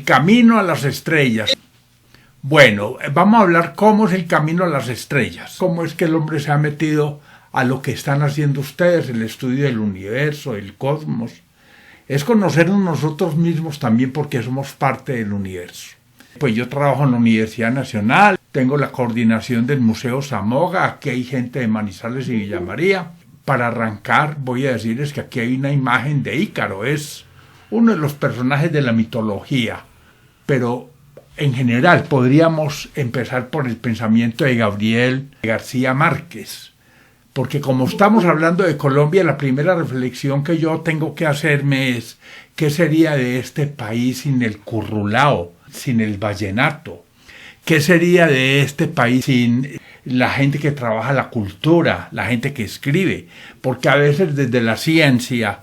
el camino a las estrellas. Bueno, vamos a hablar cómo es el camino a las estrellas. Cómo es que el hombre se ha metido a lo que están haciendo ustedes, el estudio del universo, del cosmos. Es conocernos nosotros mismos también porque somos parte del universo. Pues yo trabajo en la Universidad Nacional, tengo la coordinación del Museo Zamoga, aquí hay gente de Manizales y Villa María. Para arrancar voy a decirles que aquí hay una imagen de Ícaro, es uno de los personajes de la mitología, pero en general podríamos empezar por el pensamiento de Gabriel García Márquez, porque como estamos hablando de Colombia, la primera reflexión que yo tengo que hacerme es ¿qué sería de este país sin el currulao, sin el vallenato? ¿Qué sería de este país sin la gente que trabaja la cultura, la gente que escribe? Porque a veces desde la ciencia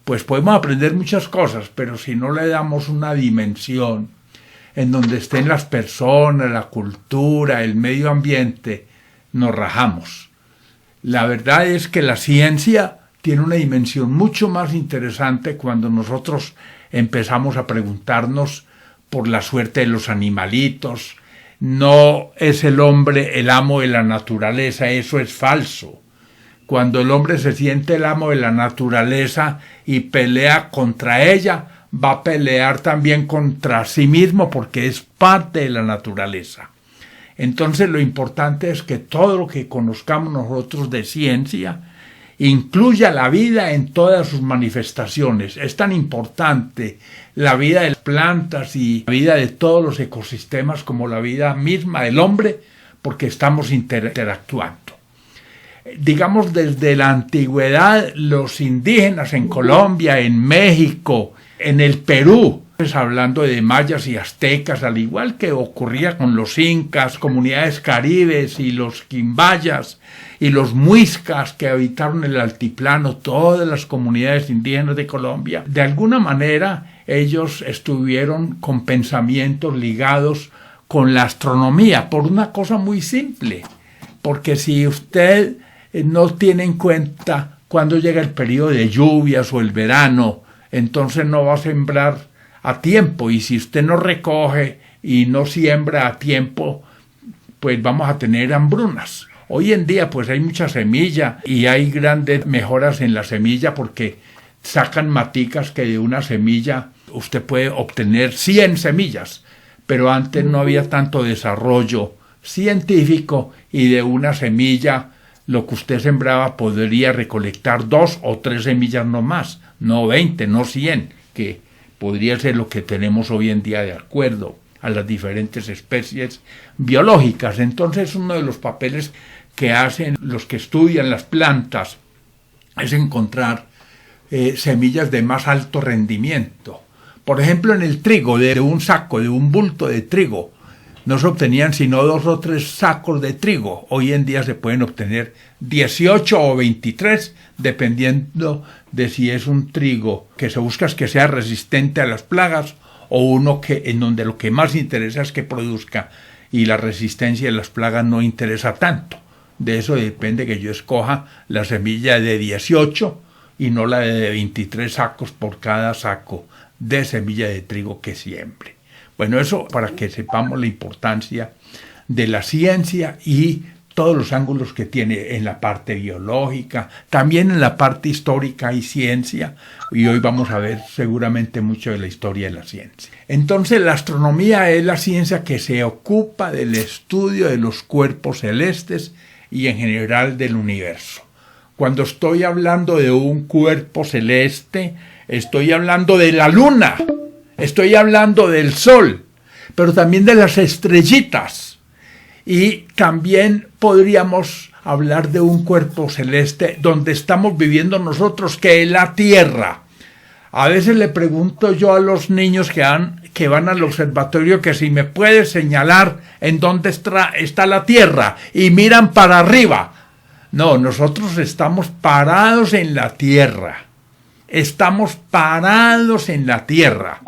pues podemos aprender muchas cosas, pero si no le damos una dimensión en donde estén las personas, la cultura, el medio ambiente, nos rajamos. La verdad es que la ciencia tiene una dimensión mucho más interesante cuando nosotros empezamos a preguntarnos por la suerte de los animalitos. No es el hombre el amo de la naturaleza, eso es falso. Cuando el hombre se siente el amo de la naturaleza y pelea contra ella, va a pelear también contra sí mismo porque es parte de la naturaleza. Entonces lo importante es que todo lo que conozcamos nosotros de ciencia incluya la vida en todas sus manifestaciones. Es tan importante la vida de las plantas y la vida de todos los ecosistemas como la vida misma del hombre, porque estamos interactuando. Digamos, desde la antigüedad, los indígenas en Colombia, en México, en el Perú, pues hablando de mayas y aztecas, al igual que ocurría con los incas, comunidades caribes y los quimbayas y los muiscas que habitaron el altiplano, todas las comunidades indígenas de Colombia, de alguna manera ellos estuvieron con pensamientos ligados con la astronomía, por una cosa muy simple, porque si usted no tiene en cuenta cuando llega el periodo de lluvias o el verano, entonces no va a sembrar a tiempo, y si usted no recoge y no siembra a tiempo, pues vamos a tener hambrunas. Hoy en día pues hay mucha semilla y hay grandes mejoras en la semilla porque sacan maticas que de una semilla usted puede obtener 100 semillas, pero antes no había tanto desarrollo científico y de una semilla lo que usted sembraba podría recolectar 2 o 3 semillas no más, no 20, no 100, que podría ser lo que tenemos hoy en día de acuerdo a las diferentes especies biológicas. Entonces uno de los papeles que hacen los que estudian las plantas es encontrar semillas de más alto rendimiento. Por ejemplo, en el trigo, de un saco, de un bulto de trigo, no se obtenían sino 2 o 3 sacos de trigo. Hoy en día se pueden obtener 18 o 23, dependiendo de si es un trigo que se busca es que sea resistente a las plagas o uno que en donde lo que más interesa es que produzca y la resistencia a las plagas no interesa tanto. De eso depende que yo escoja la semilla de 18 y no la de 23 sacos por cada saco de semilla de trigo que siembre. Bueno, eso para que sepamos la importancia de la ciencia y todos los ángulos que tiene en la parte biológica, también en la parte histórica y ciencia, y hoy vamos a ver seguramente mucho de la historia de la ciencia. Entonces la astronomía es la ciencia que se ocupa del estudio de los cuerpos celestes y en general del universo. Cuando estoy hablando de un cuerpo celeste, estoy hablando de la luna, estoy hablando del sol, pero también de las estrellitas. Y también podríamos hablar de un cuerpo celeste donde estamos viviendo nosotros, que es la Tierra. A veces le pregunto yo a los niños que van al observatorio que si me puede señalar en dónde está la Tierra, y miran para arriba. No, nosotros estamos parados en la Tierra. Estamos parados en la Tierra.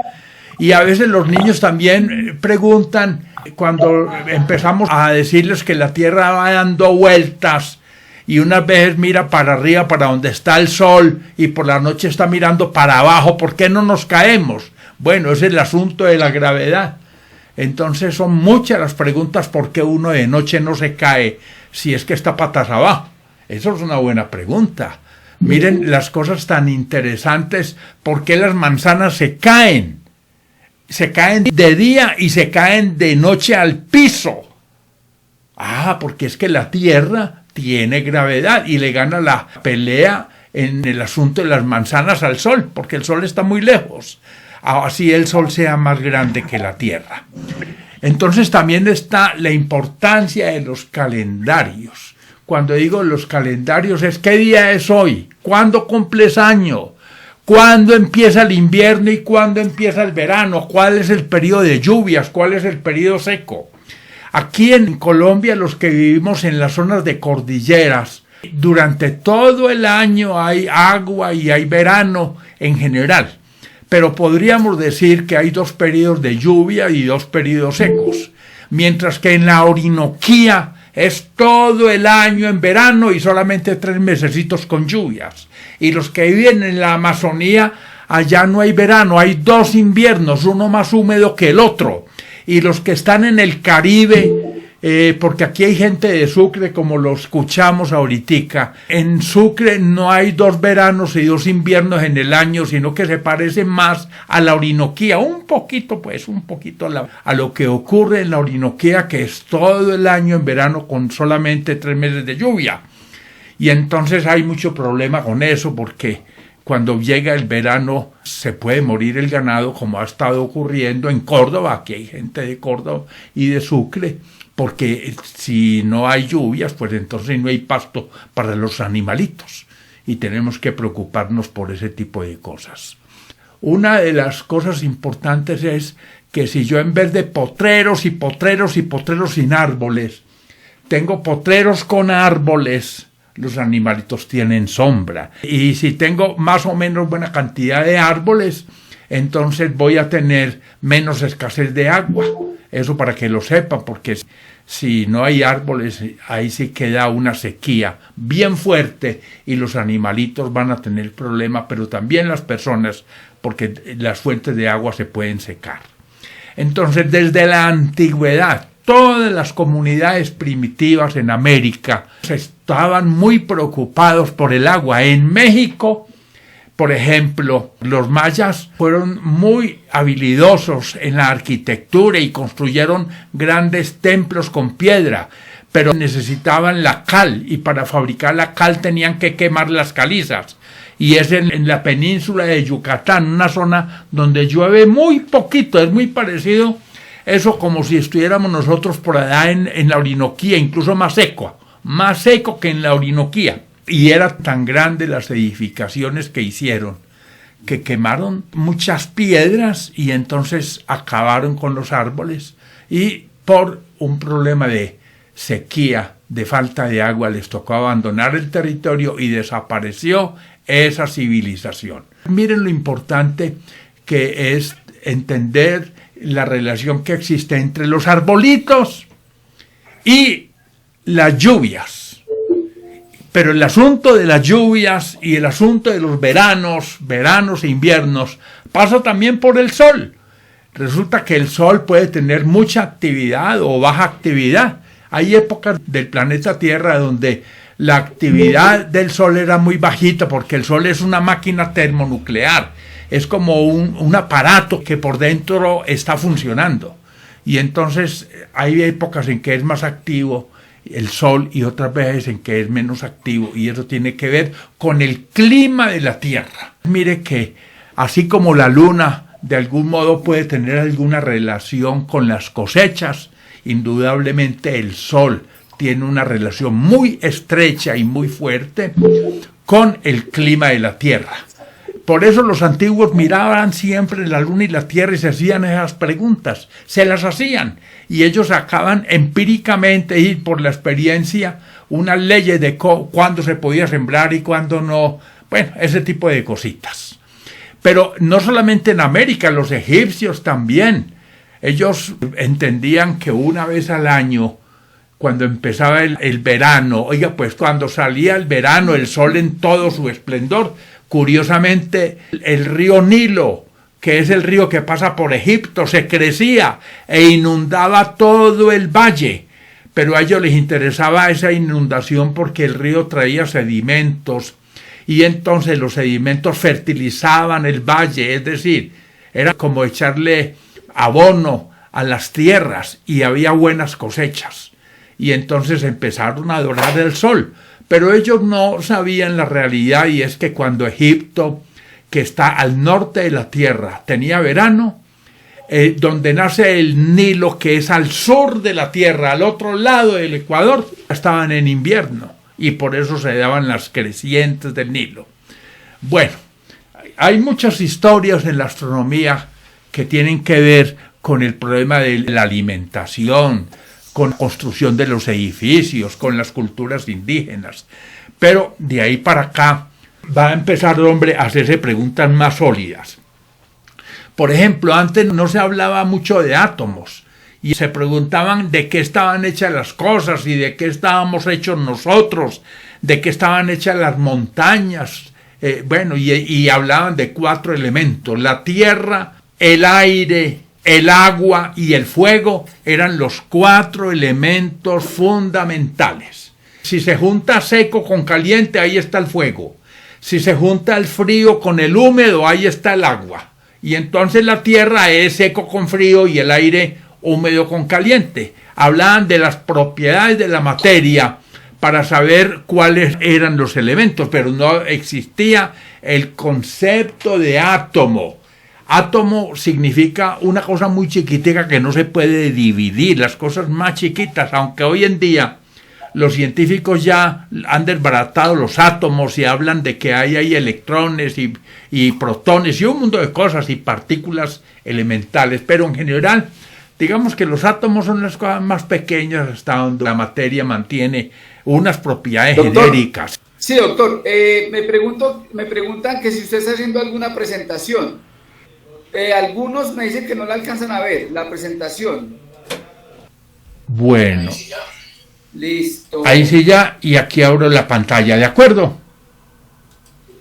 Y a veces los niños también preguntan, cuando empezamos a decirles que la Tierra va dando vueltas y unas veces mira para arriba, para donde está el sol, y por la noche está mirando para abajo, ¿por qué no nos caemos? Bueno, ese es el asunto de la gravedad. Entonces son muchas las preguntas por qué uno de noche no se cae si es que está patas abajo. Eso es una buena pregunta. Miren las cosas tan interesantes, ¿por qué las manzanas se caen? Se caen de día y se caen de noche al piso. Porque es que la Tierra tiene gravedad y le gana la pelea en el asunto de las manzanas al Sol, porque el Sol está muy lejos. Así el Sol sea más grande que la Tierra. Entonces también está la importancia de los calendarios. Cuando digo los calendarios es ¿qué día es hoy? ¿Cuándo cumples año? ¿Cuándo empieza el invierno y cuándo empieza el verano? ¿Cuál es el periodo de lluvias? ¿Cuál es el periodo seco? Aquí en Colombia, los que vivimos en las zonas de cordilleras, durante todo el año hay agua y hay verano en general. Pero podríamos decir que hay 2 periodos de lluvia y 2 periodos secos. Mientras que en la Orinoquía es todo el año en verano y solamente 3 mesecitos con lluvias. Y los que viven en la Amazonía, allá no hay verano, hay 2 inviernos, uno más húmedo que el otro. Y los que están en el Caribe, porque aquí hay gente de Sucre, como lo escuchamos ahorita, en Sucre no hay 2 veranos y 2 inviernos en el año, sino que se parece más a la Orinoquía, un poquito a lo que ocurre en la Orinoquía, que es todo el año en verano con solamente 3 meses de lluvia. Y entonces hay mucho problema con eso, porque cuando llega el verano se puede morir el ganado, como ha estado ocurriendo en Córdoba. Aquí hay gente de Córdoba y de Sucre, porque si no hay lluvias, pues entonces no hay pasto para los animalitos y tenemos que preocuparnos por ese tipo de cosas. Una de las cosas importantes es que si yo en vez de potreros y potreros y potreros sin árboles, tengo potreros con árboles, los animalitos tienen sombra. Y si tengo más o menos buena cantidad de árboles, entonces voy a tener menos escasez de agua. Eso para que lo sepan, porque si no hay árboles, ahí sí queda una sequía bien fuerte y los animalitos van a tener problemas, pero también las personas, porque las fuentes de agua se pueden secar. Entonces, desde la antigüedad, todas las comunidades primitivas en América estaban muy preocupados por el agua. En México, por ejemplo, los mayas fueron muy habilidosos en la arquitectura y construyeron grandes templos con piedra, pero necesitaban la cal y para fabricar la cal tenían que quemar las calizas. Y es en la península de Yucatán, una zona donde llueve muy poquito, es muy parecido eso como si estuviéramos nosotros por allá en la Orinoquía, incluso más seco que en la Orinoquía. Y eran tan grandes las edificaciones que hicieron, que quemaron muchas piedras y entonces acabaron con los árboles. Y por un problema de sequía, de falta de agua, les tocó abandonar el territorio y desapareció esa civilización. Miren lo importante que es entender la relación que existe entre los arbolitos y las lluvias. Pero el asunto de las lluvias y el asunto de los veranos e inviernos pasa también por el sol. Resulta que el sol puede tener mucha actividad o baja actividad. Hay épocas del planeta Tierra donde la actividad del sol era muy bajita, porque el sol es una máquina termonuclear. Es como un aparato que por dentro está funcionando. Y entonces hay épocas en que es más activo el sol y otras veces en que es menos activo. Y eso tiene que ver con el clima de la Tierra. Mire que así como la luna de algún modo puede tener alguna relación con las cosechas, indudablemente el sol tiene una relación muy estrecha y muy fuerte con el clima de la Tierra. Por eso los antiguos miraban siempre la luna y la tierra y se hacían esas preguntas, se las hacían, y ellos sacaban empíricamente y por la experiencia unas leyes de cuándo se podía sembrar y cuándo no, bueno, ese tipo de cositas. Pero no solamente en América, los egipcios también, ellos entendían que una vez al año, cuando empezaba el verano, oiga, pues cuando salía el verano, el sol en todo su esplendor, curiosamente, el río Nilo, que es el río que pasa por Egipto, se crecía e inundaba todo el valle. Pero a ellos les interesaba esa inundación porque el río traía sedimentos y entonces los sedimentos fertilizaban el valle, es decir, era como echarle abono a las tierras y había buenas cosechas. Y entonces empezaron a adorar el sol. Pero ellos no sabían la realidad, y es que cuando Egipto, que está al norte de la tierra, tenía verano, donde nace el Nilo, que es al sur de la tierra, al otro lado del Ecuador, estaban en invierno, y por eso se daban las crecientes del Nilo. Bueno, hay muchas historias en la astronomía que tienen que ver con el problema de la alimentación, con la construcción de los edificios, con las culturas indígenas. Pero de ahí para acá va a empezar el hombre a hacerse preguntas más sólidas. Por ejemplo, antes no se hablaba mucho de átomos y se preguntaban de qué estaban hechas las cosas y de qué estábamos hechos nosotros, de qué estaban hechas las montañas. Y hablaban de 4 elementos: la tierra, el aire, el agua y el fuego. Eran los 4 elementos fundamentales. Si se junta seco con caliente, ahí está el fuego. Si se junta el frío con el húmedo, ahí está el agua. Y entonces la tierra es seco con frío y el aire húmedo con caliente. Hablaban de las propiedades de la materia para saber cuáles eran los elementos, pero no existía el concepto de átomo. Átomo significa una cosa muy chiquitica que no se puede dividir, las cosas más chiquitas, aunque hoy en día los científicos ya han desbaratado los átomos y hablan de que hay electrones y protones y un mundo de cosas y partículas elementales, pero en general digamos que los átomos son las cosas más pequeñas hasta donde la materia mantiene unas propiedades genéricas. Sí, doctor, me preguntan que si usted está haciendo alguna presentación. Algunos me dicen que no la alcanzan a ver, la presentación. Bueno. Listo. Ahí sí ya, y aquí abro la pantalla, ¿de acuerdo?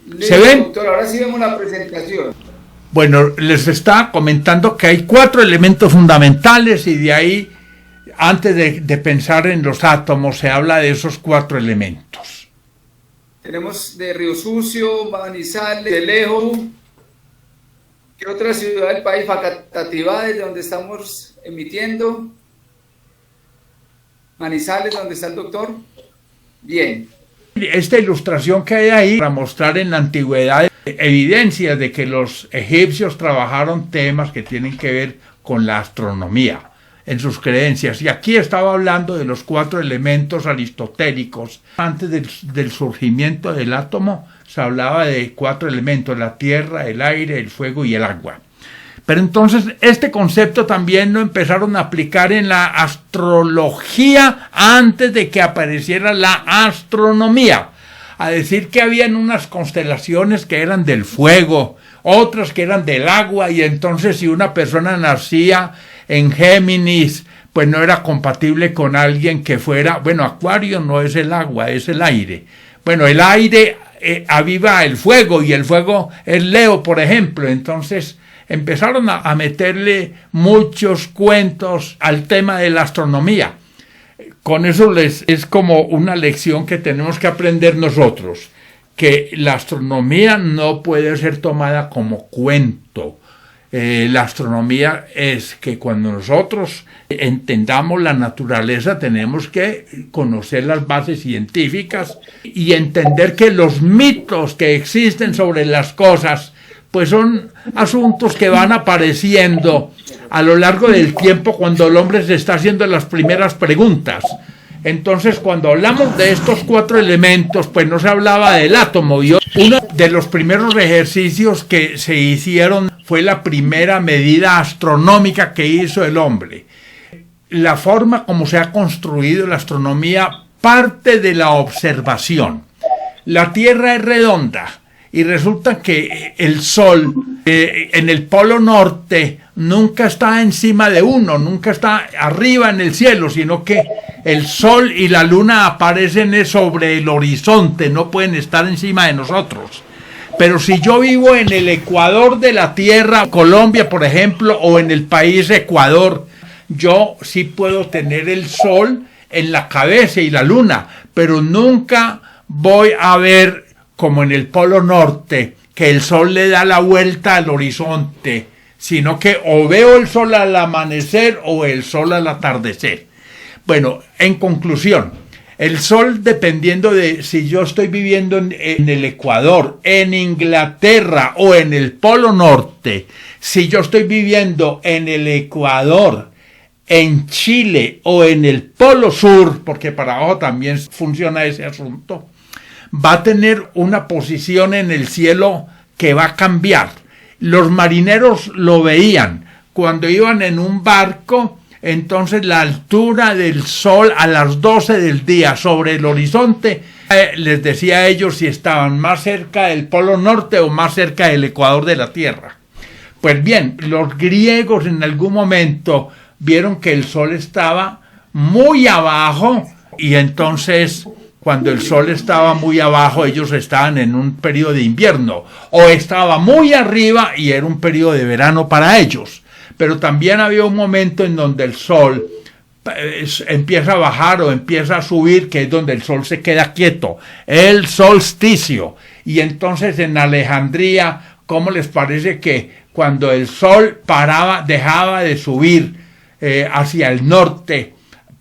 Listo, ¿Se ven? Doctor, ahora sí vemos la presentación. Bueno, les estaba comentando que hay 4 elementos fundamentales y de ahí, antes de pensar en los átomos, se habla de esos 4 elementos. Tenemos de Río Sucio, Manizales, de Lejo. ¿Qué otra ciudad del país? Facatativá, desde donde estamos emitiendo. Manizales, donde está el doctor. Bien. Esta ilustración que hay ahí para mostrar en la antigüedad evidencias de que los egipcios trabajaron temas que tienen que ver con la astronomía en sus creencias. Y aquí estaba hablando de los 4 elementos aristotélicos. Antes del surgimiento del átomo se hablaba de 4 elementos: la tierra, el aire, el fuego y el agua. Pero entonces este concepto también lo empezaron a aplicar en la astrología antes de que apareciera la astronomía. A decir que habían unas constelaciones que eran del fuego, otras que eran del agua, y entonces si una persona nacía en Géminis, pues no era compatible con alguien que fuera, Acuario no es el agua, es el aire. El aire aviva el fuego y el fuego es Leo, por ejemplo. Entonces empezaron a meterle muchos cuentos al tema de la astronomía. Con eso es como una lección que tenemos que aprender nosotros, que la astronomía no puede ser tomada como cuento. La astronomía es que cuando nosotros entendamos la naturaleza tenemos que conocer las bases científicas y entender que los mitos que existen sobre las cosas pues son asuntos que van apareciendo a lo largo del tiempo cuando el hombre se está haciendo las primeras preguntas. Entonces, cuando hablamos de estos 4 elementos, pues no se hablaba del átomo. Y uno de los primeros ejercicios que se hicieron fue la primera medida astronómica que hizo el hombre. La forma como se ha construido la astronomía parte de la observación. La Tierra es redonda. Y resulta que el Sol en el Polo Norte nunca está encima de uno, nunca está arriba en el cielo, sino que el Sol y la Luna aparecen sobre el horizonte, no pueden estar encima de nosotros. Pero si yo vivo en el ecuador de la Tierra, Colombia, por ejemplo, o en el país Ecuador, yo sí puedo tener el sol en la cabeza y la luna, pero nunca voy a ver, como en el Polo Norte, que el sol le da la vuelta al horizonte, sino que o veo el sol al amanecer o el sol al atardecer. Bueno, en conclusión, el sol, dependiendo de si yo estoy viviendo en el Ecuador, en Inglaterra o en el Polo Norte, si yo estoy viviendo en el Ecuador, en Chile o en el Polo Sur, porque para abajo también funciona ese asunto, va a tener una posición en el cielo que va a cambiar. Los marineros lo veían cuando iban en un barco. Entonces la altura del sol a las 12 del día sobre el horizonte les decía a ellos si estaban más cerca del Polo Norte o más cerca del ecuador de la Tierra. Pues bien, los griegos en algún momento vieron que el sol estaba muy abajo y entonces cuando el sol estaba muy abajo ellos estaban en un periodo de invierno, o estaba muy arriba y era un periodo de verano para ellos. Pero también había un momento en donde el sol empieza a bajar o empieza a subir, que es donde el sol se queda quieto, el solsticio. Y entonces en Alejandría, ¿cómo les parece que cuando el sol paraba, dejaba de subir hacia el norte,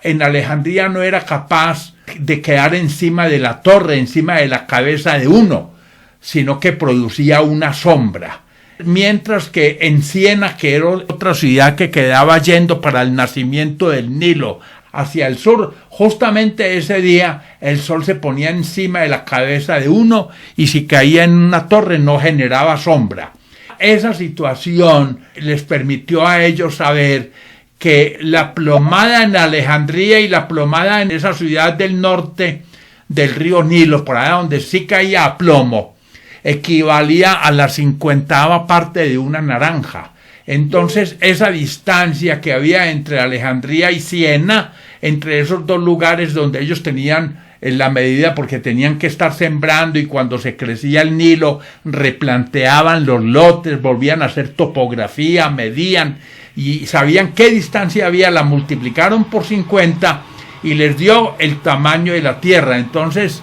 en Alejandría no era capaz de quedar encima de la torre, encima de la cabeza de uno, sino que producía una sombra? Mientras que en Siena, que era otra ciudad que quedaba yendo para el nacimiento del Nilo hacia el sur, justamente ese día el sol se ponía encima de la cabeza de uno y si caía en una torre no generaba sombra. Esa situación les permitió a ellos saber que la plomada en Alejandría y la plomada en esa ciudad del norte del río Nilo, por allá donde sí caía a plomo, equivalía a la 50ª parte de una naranja. Entonces esa distancia que había entre Alejandría y Siena, entre esos dos lugares donde ellos tenían la medida, porque tenían que estar sembrando y cuando se crecía el Nilo replanteaban los lotes, volvían a hacer topografía, medían y sabían qué distancia había, la multiplicaron por 50 y les dio el tamaño de la tierra. Entonces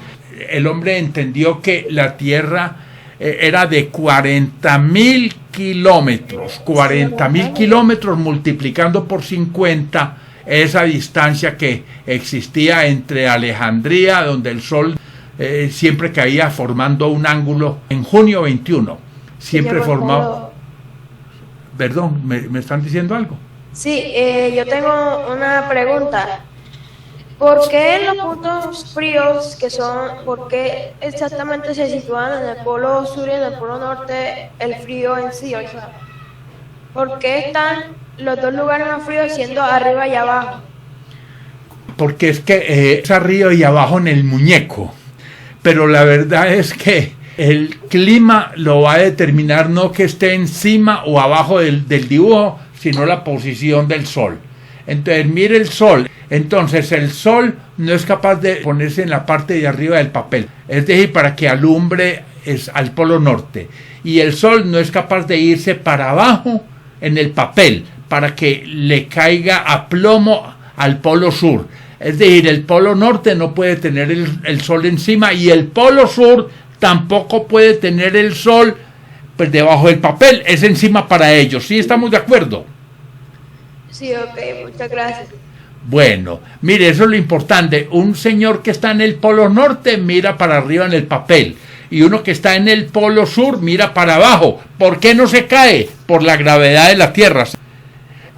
el hombre entendió que la tierra era de 40.000 kilómetros, 40.000 kilómetros multiplicando por 50 esa distancia que existía entre Alejandría, donde el sol siempre caía formando un ángulo, en junio 21, siempre formado. Perdón, ¿me están diciendo algo? Sí, yo tengo una pregunta. ¿Por qué en los puntos fríos por qué exactamente se sitúan en el polo sur y en el polo norte el frío en sí? O sea, ¿por qué están los dos lugares más fríos siendo arriba y abajo? Porque es que es arriba y abajo en el muñeco, pero la verdad es que el clima lo va a determinar no que esté encima o abajo del dibujo, sino la posición del sol. Entonces mire el sol. Entonces el sol no es capaz de ponerse en la parte de arriba del papel, es decir, para que alumbre al polo norte. Y el sol no es capaz de irse para abajo en el papel, para que le caiga a plomo al polo sur. Es decir, el polo norte no puede tener el sol encima y el polo sur tampoco puede tener el sol pues debajo del papel, es encima para ellos. ¿Sí estamos de acuerdo? Sí, ok, muchas gracias. Bueno, mire, eso es lo importante. Un señor que está en el polo norte mira para arriba en el papel y uno que está en el polo sur mira para abajo. ¿Por qué no se cae? Por la gravedad de la Tierra.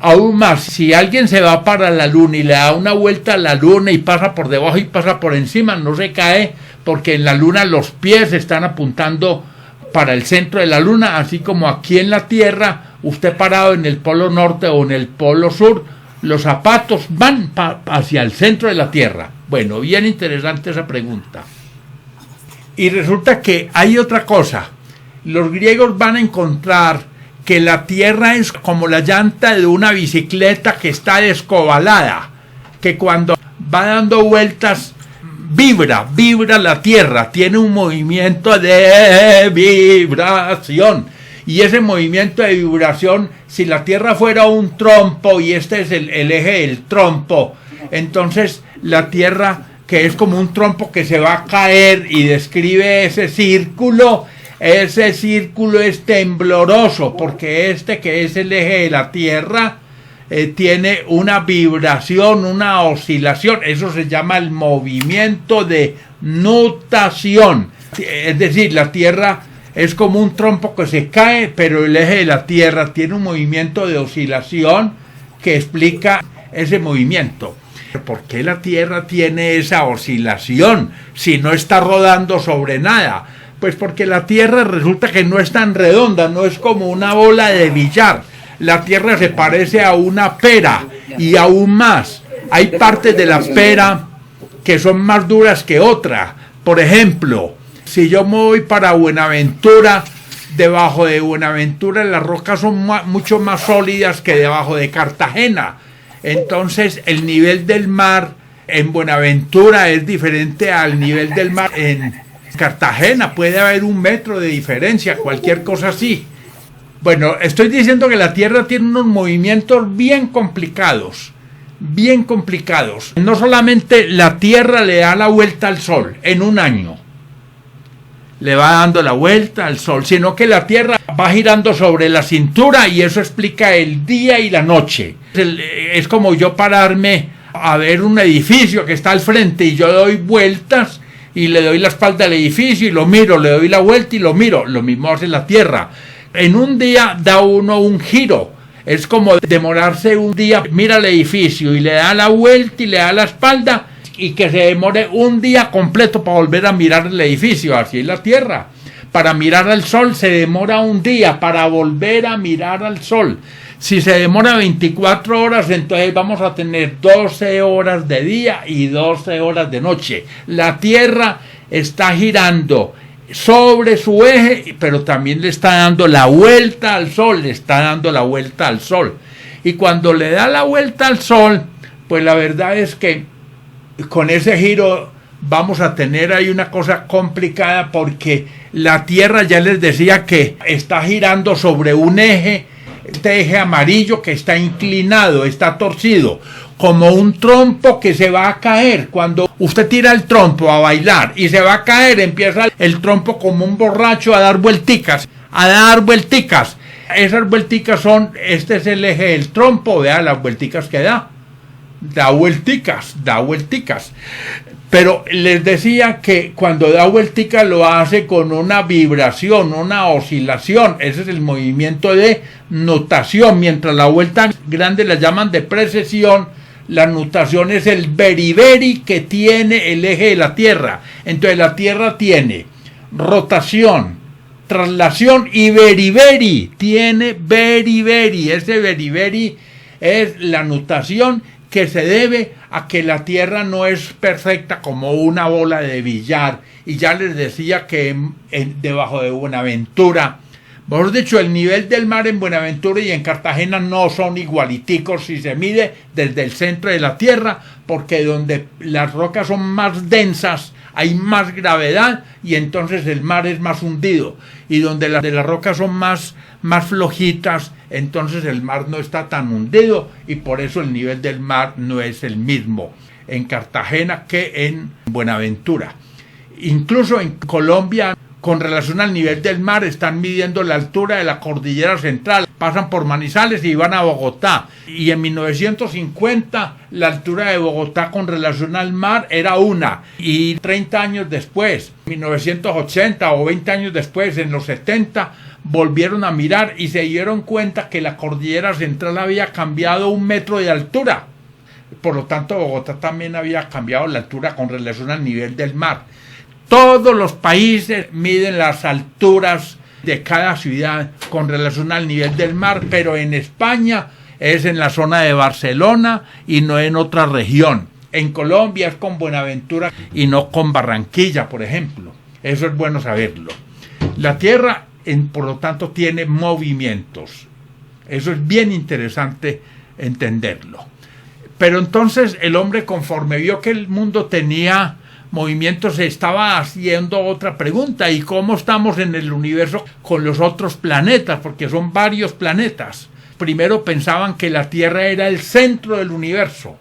Aún más, si alguien se va para la luna y le da una vuelta a la luna y pasa por debajo y pasa por encima, no se cae porque en la luna los pies están apuntando para el centro de la luna, así como aquí en la Tierra, usted parado en el polo norte o en el polo sur, los zapatos van hacia el centro de la Tierra. Bueno, bien interesante esa pregunta. Y resulta que hay otra cosa. Los griegos van a encontrar que la Tierra es como la llanta de una bicicleta que está descobalada, que cuando va dando vueltas vibra la Tierra, tiene un movimiento de vibración. Y ese movimiento de vibración, si la Tierra fuera un trompo y este es el eje del trompo, entonces la Tierra, que es como un trompo que se va a caer, y describe ese círculo es tembloroso, porque este que es el eje de la Tierra tiene una vibración, una oscilación. Eso se llama el movimiento de nutación. Es decir, la Tierra es como un trompo que se cae, pero el eje de la Tierra tiene un movimiento de oscilación que explica ese movimiento. ¿Por qué la Tierra tiene esa oscilación si no está rodando sobre nada? Pues porque la Tierra resulta que no es tan redonda, no es como una bola de billar. La Tierra se parece a una pera, y aún más. Hay partes de la pera que son más duras que otras. Por ejemplo, si yo me voy para Buenaventura, debajo de Buenaventura las rocas son mucho más sólidas que debajo de Cartagena. Entonces el nivel del mar en Buenaventura es diferente al nivel del mar en Cartagena. Puede haber 1 metro de diferencia, cualquier cosa así. Bueno, estoy diciendo que la Tierra tiene unos movimientos bien complicados. No solamente la Tierra le da la vuelta al Sol en un año, le va dando la vuelta al Sol, sino que la Tierra va girando sobre la cintura, y eso explica el día y la noche. Es como yo pararme a ver un edificio que está al frente y yo doy vueltas y le doy la espalda al edificio y lo miro, le doy la vuelta y lo miro. Lo mismo hace la Tierra. En un día da uno un giro. Es como demorarse un día, mira el edificio y le da la vuelta y le da la espalda, y que se demore un día completo para volver a mirar el edificio. Así es la Tierra. Para mirar al Sol se demora un día para volver a mirar al Sol. Si se demora 24 horas, entonces vamos a tener 12 horas de día y 12 horas de noche. La Tierra está girando sobre su eje, pero también le está dando la vuelta al Sol, Y cuando le da la vuelta al Sol, pues la verdad es que con ese giro vamos a tener ahí una cosa complicada, porque la Tierra, ya les decía, que está girando sobre un eje, este eje amarillo que está inclinado, está torcido, como un trompo que se va a caer. Cuando usted tira el trompo a bailar y se va a caer, empieza el trompo como un borracho a dar vuelticas. Esas vuelticas son, este es el eje del trompo, vea las vuelticas que da vuelticas. Pero les decía que cuando da vuelticas lo hace con una vibración, una oscilación. Ese es el movimiento de nutación. Mientras la vuelta grande la llaman de precesión, la nutación es el beriberi que tiene el eje de la Tierra. Entonces la Tierra tiene rotación, traslación y beriberi. Tiene beriberi. Ese beriberi es la nutación, que se debe a que la Tierra no es perfecta como una bola de billar. Y ya les decía que debajo de Buenaventura, mejor dicho, el nivel del mar en Buenaventura y en Cartagena no son igualiticos si se mide desde el centro de la Tierra, porque donde las rocas son más densas hay más gravedad y entonces el mar es más hundido, y donde las rocas son más flojitas, entonces el mar no está tan hundido, y por eso el nivel del mar no es el mismo en Cartagena que en Buenaventura. Incluso en Colombia, con relación al nivel del mar, están midiendo la altura de la cordillera central. Pasan por Manizales y van a Bogotá. Y en 1950 la altura de Bogotá con relación al mar era 1. Y 30 años después, 1980 o 20 años después, en los 70, volvieron a mirar y se dieron cuenta que la cordillera central había cambiado 1 metro de altura. Por lo tanto, Bogotá también había cambiado la altura con relación al nivel del mar. Todos los países miden las alturas de cada ciudad con relación al nivel del mar, pero en España es en la zona de Barcelona y no en otra región. En Colombia es con Buenaventura y no con Barranquilla, por ejemplo. Eso es bueno saberlo. La Tierra, por lo tanto, tiene movimientos. Eso es bien interesante entenderlo. Pero entonces el hombre, conforme vio que el mundo tenía movimiento se estaba haciendo otra pregunta: ¿y cómo estamos en el universo con los otros planetas? Porque son varios planetas. Primero pensaban que la Tierra era el centro del universo,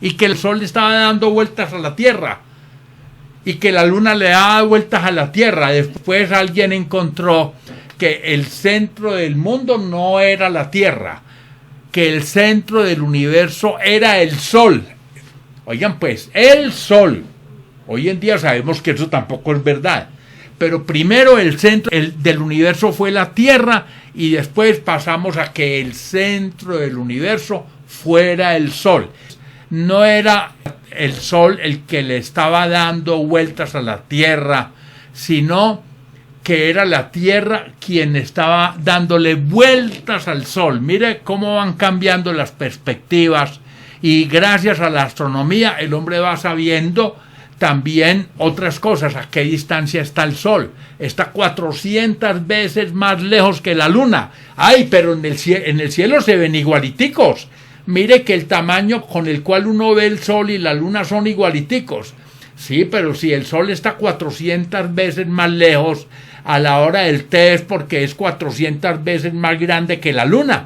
y que el Sol estaba dando vueltas a la Tierra, y que la Luna le daba vueltas a la Tierra. Después alguien encontró que el centro del mundo no era la Tierra, que el centro del universo era el Sol. Oigan pues, el Sol. Hoy en día sabemos que eso tampoco es verdad, pero primero el centro del universo fue la Tierra, y después pasamos a que el centro del universo fuera el Sol. No era el Sol el que le estaba dando vueltas a la Tierra, sino que era la Tierra quien estaba dándole vueltas al Sol. Mire cómo van cambiando las perspectivas, y gracias a la astronomía el hombre va sabiendo también otras cosas. ¿A qué distancia está el Sol? Está 400 veces más lejos que la Luna. ¡Ay, pero en el cielo se ven igualiticos! Mire que el tamaño con el cual uno ve el Sol y la Luna son igualiticos. Sí, pero si el Sol está 400 veces más lejos, a la hora del té es porque es 400 veces más grande que la Luna.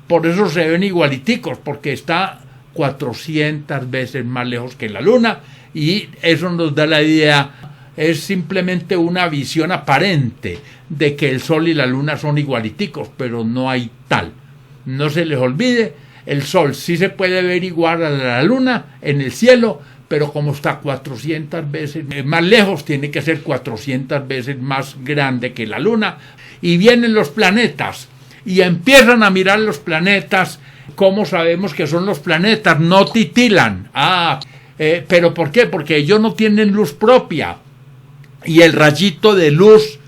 Por eso se ven igualiticos, porque está 400 veces más lejos que la Luna, y eso nos da la idea. Es simplemente una visión aparente de que el Sol y la Luna son igualiticos, pero no hay tal. No se les olvide, el Sol sí se puede ver igual a la Luna en el cielo, pero como está 400 veces más lejos, tiene que ser 400 veces más grande que la Luna. Y vienen los planetas, y empiezan a mirar los planetas. ¿Cómo sabemos que son los planetas? No titilan. ¿Pero por qué? Porque ellos no tienen luz propia, y el rayito de luz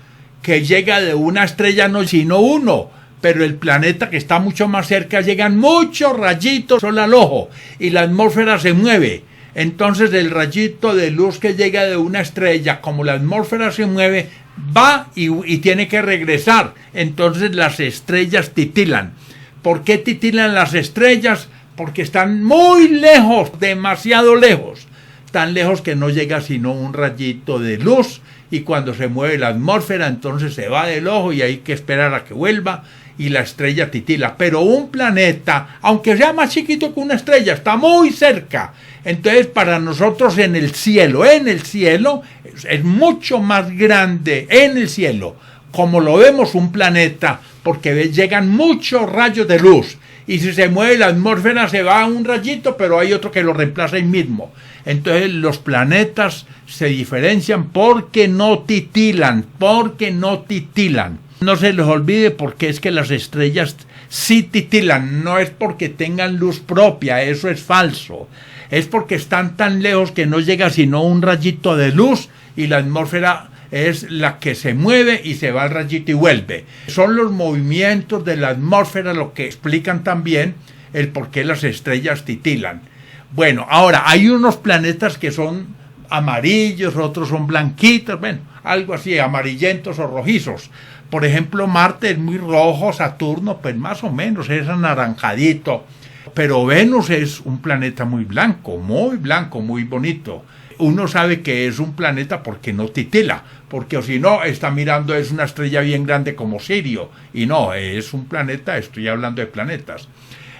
que llega de una estrella no es sino uno, pero el planeta que está mucho más cerca llegan muchos rayitos solo al ojo, y la atmósfera se mueve. Entonces el rayito de luz que llega de una estrella, como la atmósfera se mueve, va y tiene que regresar. Entonces las estrellas titilan. ¿Por qué titilan las estrellas? Porque están muy lejos, demasiado lejos, tan lejos que no llega sino un rayito de luz, y cuando se mueve la atmósfera entonces se va del ojo y hay que esperar a que vuelva y la estrella titila. Pero un planeta, aunque sea más chiquito que una estrella, está muy cerca. Entonces para nosotros en el cielo es mucho más grande en el cielo, como lo vemos un planeta, porque llegan muchos rayos de luz. Y si se mueve la atmósfera se va un rayito, pero hay otro que lo reemplaza ahí mismo. Entonces los planetas se diferencian porque no titilan, No se les olvide, porque es que las estrellas sí titilan, no es porque tengan luz propia, eso es falso. Es porque están tan lejos que no llega sino un rayito de luz, y la atmósfera es la que se mueve y se va el rayito y vuelve. Son los movimientos de la atmósfera lo que explican también el por qué las estrellas titilan. Bueno, ahora hay unos planetas que son amarillos, otros son blanquitos, bueno, algo así, amarillentos o rojizos. Por ejemplo, Marte es muy rojo, Saturno pues más o menos es anaranjadito, pero Venus es un planeta muy blanco, muy bonito. Uno sabe que es un planeta porque no titila, porque si no está mirando es una estrella bien grande como Sirio, y no, es un planeta, estoy hablando de planetas.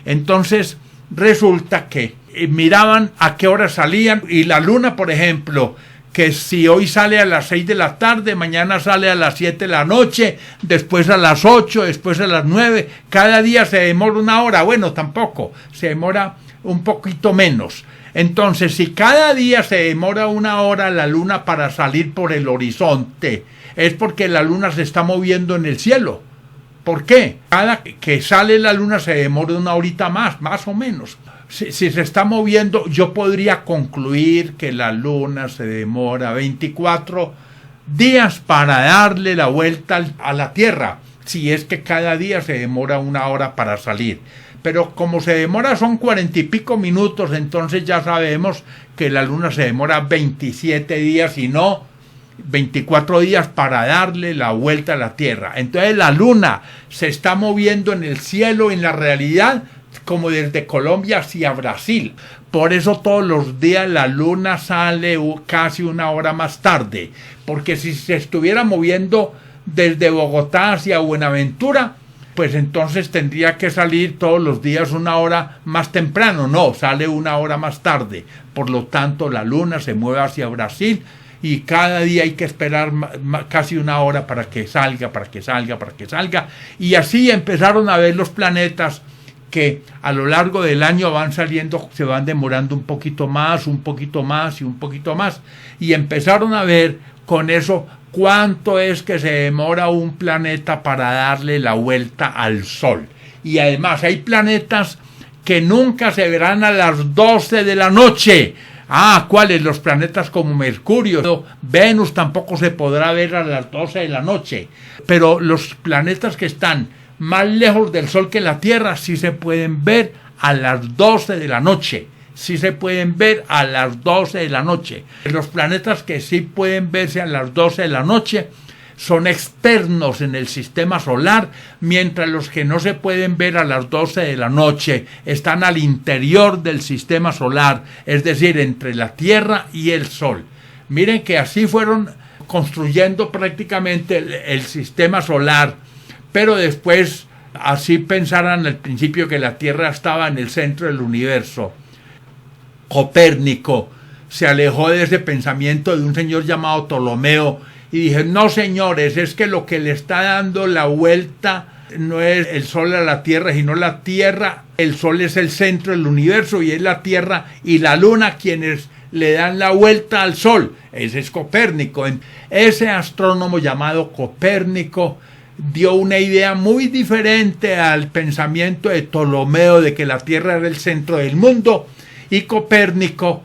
Entonces resulta que miraban a qué hora salían, y la Luna, por ejemplo, que si hoy sale a las 6 de la tarde, mañana sale a las 7 de la noche, después a las 8, después a las 9, cada día se demora una hora. Bueno, tampoco, se demora un poquito menos. Entonces, si cada día se demora una hora la Luna para salir por el horizonte, es porque la Luna se está moviendo en el cielo. ¿Por qué? Cada que sale la Luna se demora una horita más o menos. Si se está moviendo, yo podría concluir que la Luna se demora 24 días para darle la vuelta a la Tierra, si es que cada día se demora una hora para salir. Pero como se demora son 40 y pico minutos, entonces ya sabemos que la Luna se demora 27 días y no 24 días para darle la vuelta a la Tierra. Entonces la Luna se está moviendo en el cielo, en la realidad, como desde Colombia hacia Brasil. Por eso todos los días la luna sale casi una hora más tarde, porque si se estuviera moviendo desde Bogotá hacia Buenaventura, pues entonces tendría que salir todos los días una hora más temprano. No, sale una hora más tarde. Por lo tanto, la luna se mueve hacia Brasil y cada día hay que esperar casi una hora para que salga. Y así empezaron a ver los planetas que a lo largo del año van saliendo, se van demorando un poquito más. Y empezaron a ver con eso cuánto es que se demora un planeta para darle la vuelta al Sol. Y además hay planetas que nunca se verán a las 12 de la noche. ¿Cuáles? Los planetas como Mercurio. Venus tampoco se podrá ver a las 12 de la noche. Pero los planetas que están más lejos del Sol que la Tierra sí se pueden ver a las 12 de la noche. Los planetas que sí pueden verse a las 12 de la noche son externos en el sistema solar, mientras los que no se pueden ver a las 12 de la noche están al interior del sistema solar, es decir, entre la Tierra y el Sol. Miren que así fueron construyendo prácticamente el sistema solar, pero después así pensaran al principio que la Tierra estaba en el centro del universo. Copérnico se alejó de ese pensamiento de un señor llamado Ptolomeo y dije, no señores, es que lo que le está dando la vuelta no es el Sol a la Tierra, sino la Tierra. El Sol es el centro del universo y es la Tierra y la Luna quienes le dan la vuelta al Sol. Ese es Copérnico. Ese astrónomo llamado Copérnico dio una idea muy diferente al pensamiento de Ptolomeo de que la Tierra era el centro del mundo. Y Copérnico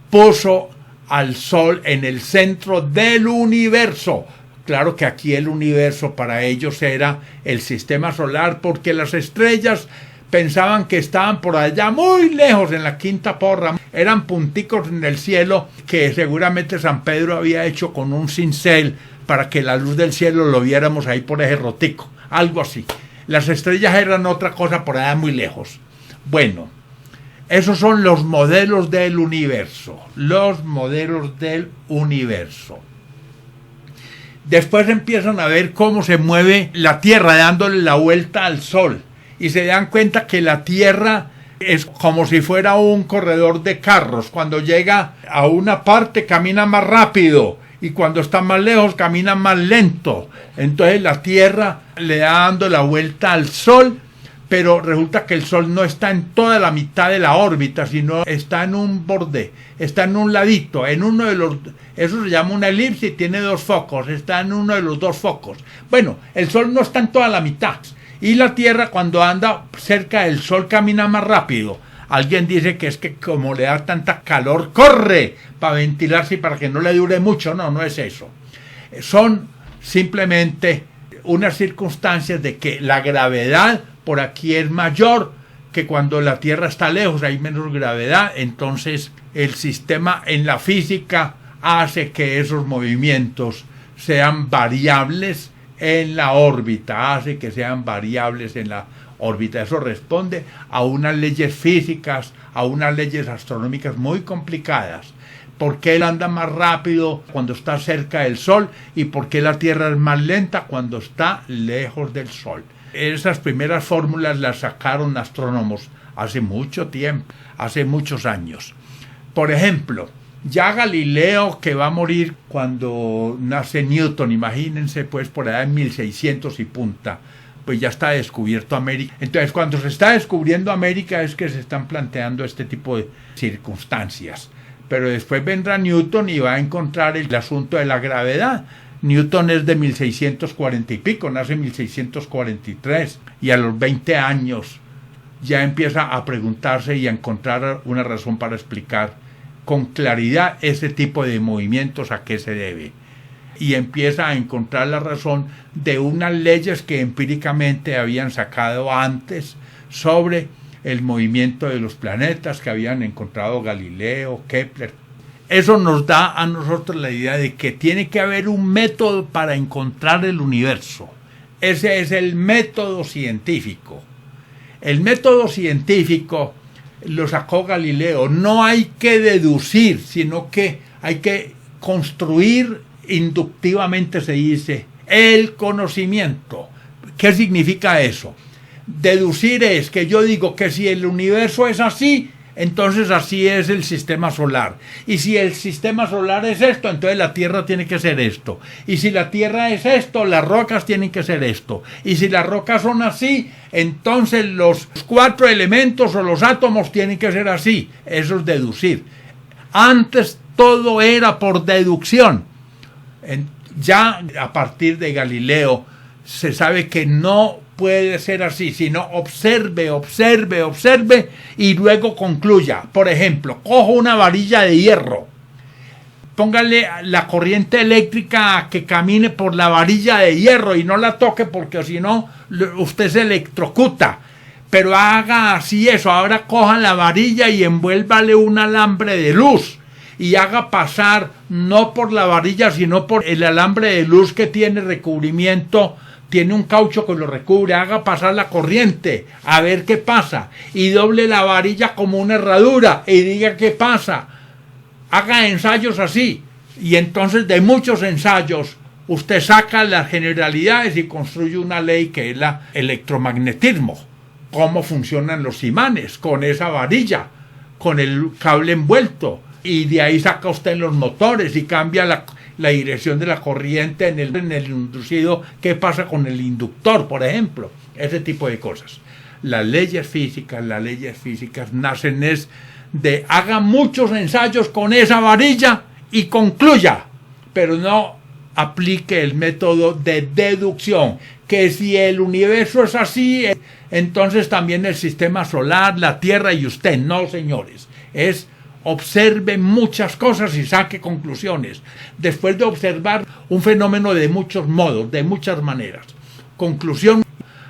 puso al Sol en el centro del universo. Claro que aquí el universo para ellos era el sistema solar, porque las estrellas pensaban que estaban por allá muy lejos en la quinta porra. Eran punticos en el cielo que seguramente San Pedro había hecho con un cincel para que la luz del cielo lo viéramos ahí por ese rotico. Algo así. Las estrellas eran otra cosa por allá muy lejos. Bueno, esos son los modelos del universo. Después empiezan a ver cómo se mueve la Tierra dándole la vuelta al Sol. Y se dan cuenta que la Tierra es como si fuera un corredor de carros. Cuando llega a una parte camina más rápido y cuando está más lejos camina más lento. Entonces la Tierra le da dando la vuelta al Sol, pero resulta que el Sol no está en toda la mitad de la órbita, sino está en un borde, está en un ladito, en uno de los... Eso se llama una elipse y tiene dos focos, está en uno de los dos focos. Bueno, el Sol no está en toda la mitad. Y la Tierra cuando anda cerca del Sol camina más rápido. Alguien dice que es que como le da tanta calor, corre para ventilarse y para que no le dure mucho. No, no es eso. Son simplemente unas circunstancias de que la gravedad por aquí es mayor que cuando la Tierra está lejos, hay menos gravedad. Entonces el sistema en la física hace que esos movimientos sean variables en la órbita, Eso responde a unas leyes físicas, a unas leyes astronómicas muy complicadas. ¿Por qué él anda más rápido cuando está cerca del Sol y por qué la Tierra es más lenta cuando está lejos del Sol? Esas primeras fórmulas las sacaron astrónomos hace mucho tiempo, hace muchos años. Por ejemplo, ya Galileo, que va a morir cuando nace Newton, imagínense, pues por allá en 1600 y punta, pues ya está descubierto América. Entonces, cuando se está descubriendo América es que se están planteando este tipo de circunstancias. Pero después vendrá Newton y va a encontrar el asunto de la gravedad. Newton es de 1640 y pico, nace en 1643, y a los 20 años ya empieza a preguntarse y a encontrar una razón para explicar con claridad ese tipo de movimientos a qué se debe. Y empieza a encontrar la razón de unas leyes que empíricamente habían sacado antes sobre el movimiento de los planetas que habían encontrado Galileo, Kepler. Eso nos da a nosotros la idea de que tiene que haber un método para encontrar el universo. Ese es el método científico. El método científico lo sacó Galileo. No hay que deducir, sino que hay que construir inductivamente, se dice, el conocimiento. ¿Qué significa eso? Deducir es que yo digo que si el universo es así, entonces así es el sistema solar. Y si el sistema solar es esto, entonces la Tierra tiene que ser esto. Y si la Tierra es esto, las rocas tienen que ser esto. Y si las rocas son así, entonces los 4 elementos o los átomos tienen que ser así. Eso es deducir. Antes todo era por deducción. Ya a partir de Galileo se sabe que no puede ser así, sino observe y luego concluya. Por ejemplo, cojo una varilla de hierro, póngale la corriente eléctrica a que camine por la varilla de hierro y no la toque porque si no usted se electrocuta. Pero haga así eso, ahora coja la varilla y envuélvale un alambre de luz y haga pasar no por la varilla sino por el alambre de luz que tiene recubrimiento. Tiene un caucho que lo recubre, haga pasar la corriente, a ver qué pasa, y doble la varilla como una herradura, y diga qué pasa. Haga ensayos así, y entonces de muchos ensayos, usted saca las generalidades y construye una ley que es el electromagnetismo. Cómo funcionan los imanes, con esa varilla, con el cable envuelto, y de ahí saca usted los motores y cambia la dirección de la corriente en el inducido, qué pasa con el inductor, por ejemplo, ese tipo de cosas. Las leyes físicas nacen de haga muchos ensayos con esa varilla y concluya, pero no aplique el método de deducción, que si el universo es así, entonces también el sistema solar, la Tierra y usted. No, señores, observe muchas cosas y saque conclusiones. Después de observar un fenómeno de muchos modos, de muchas maneras. Conclusión,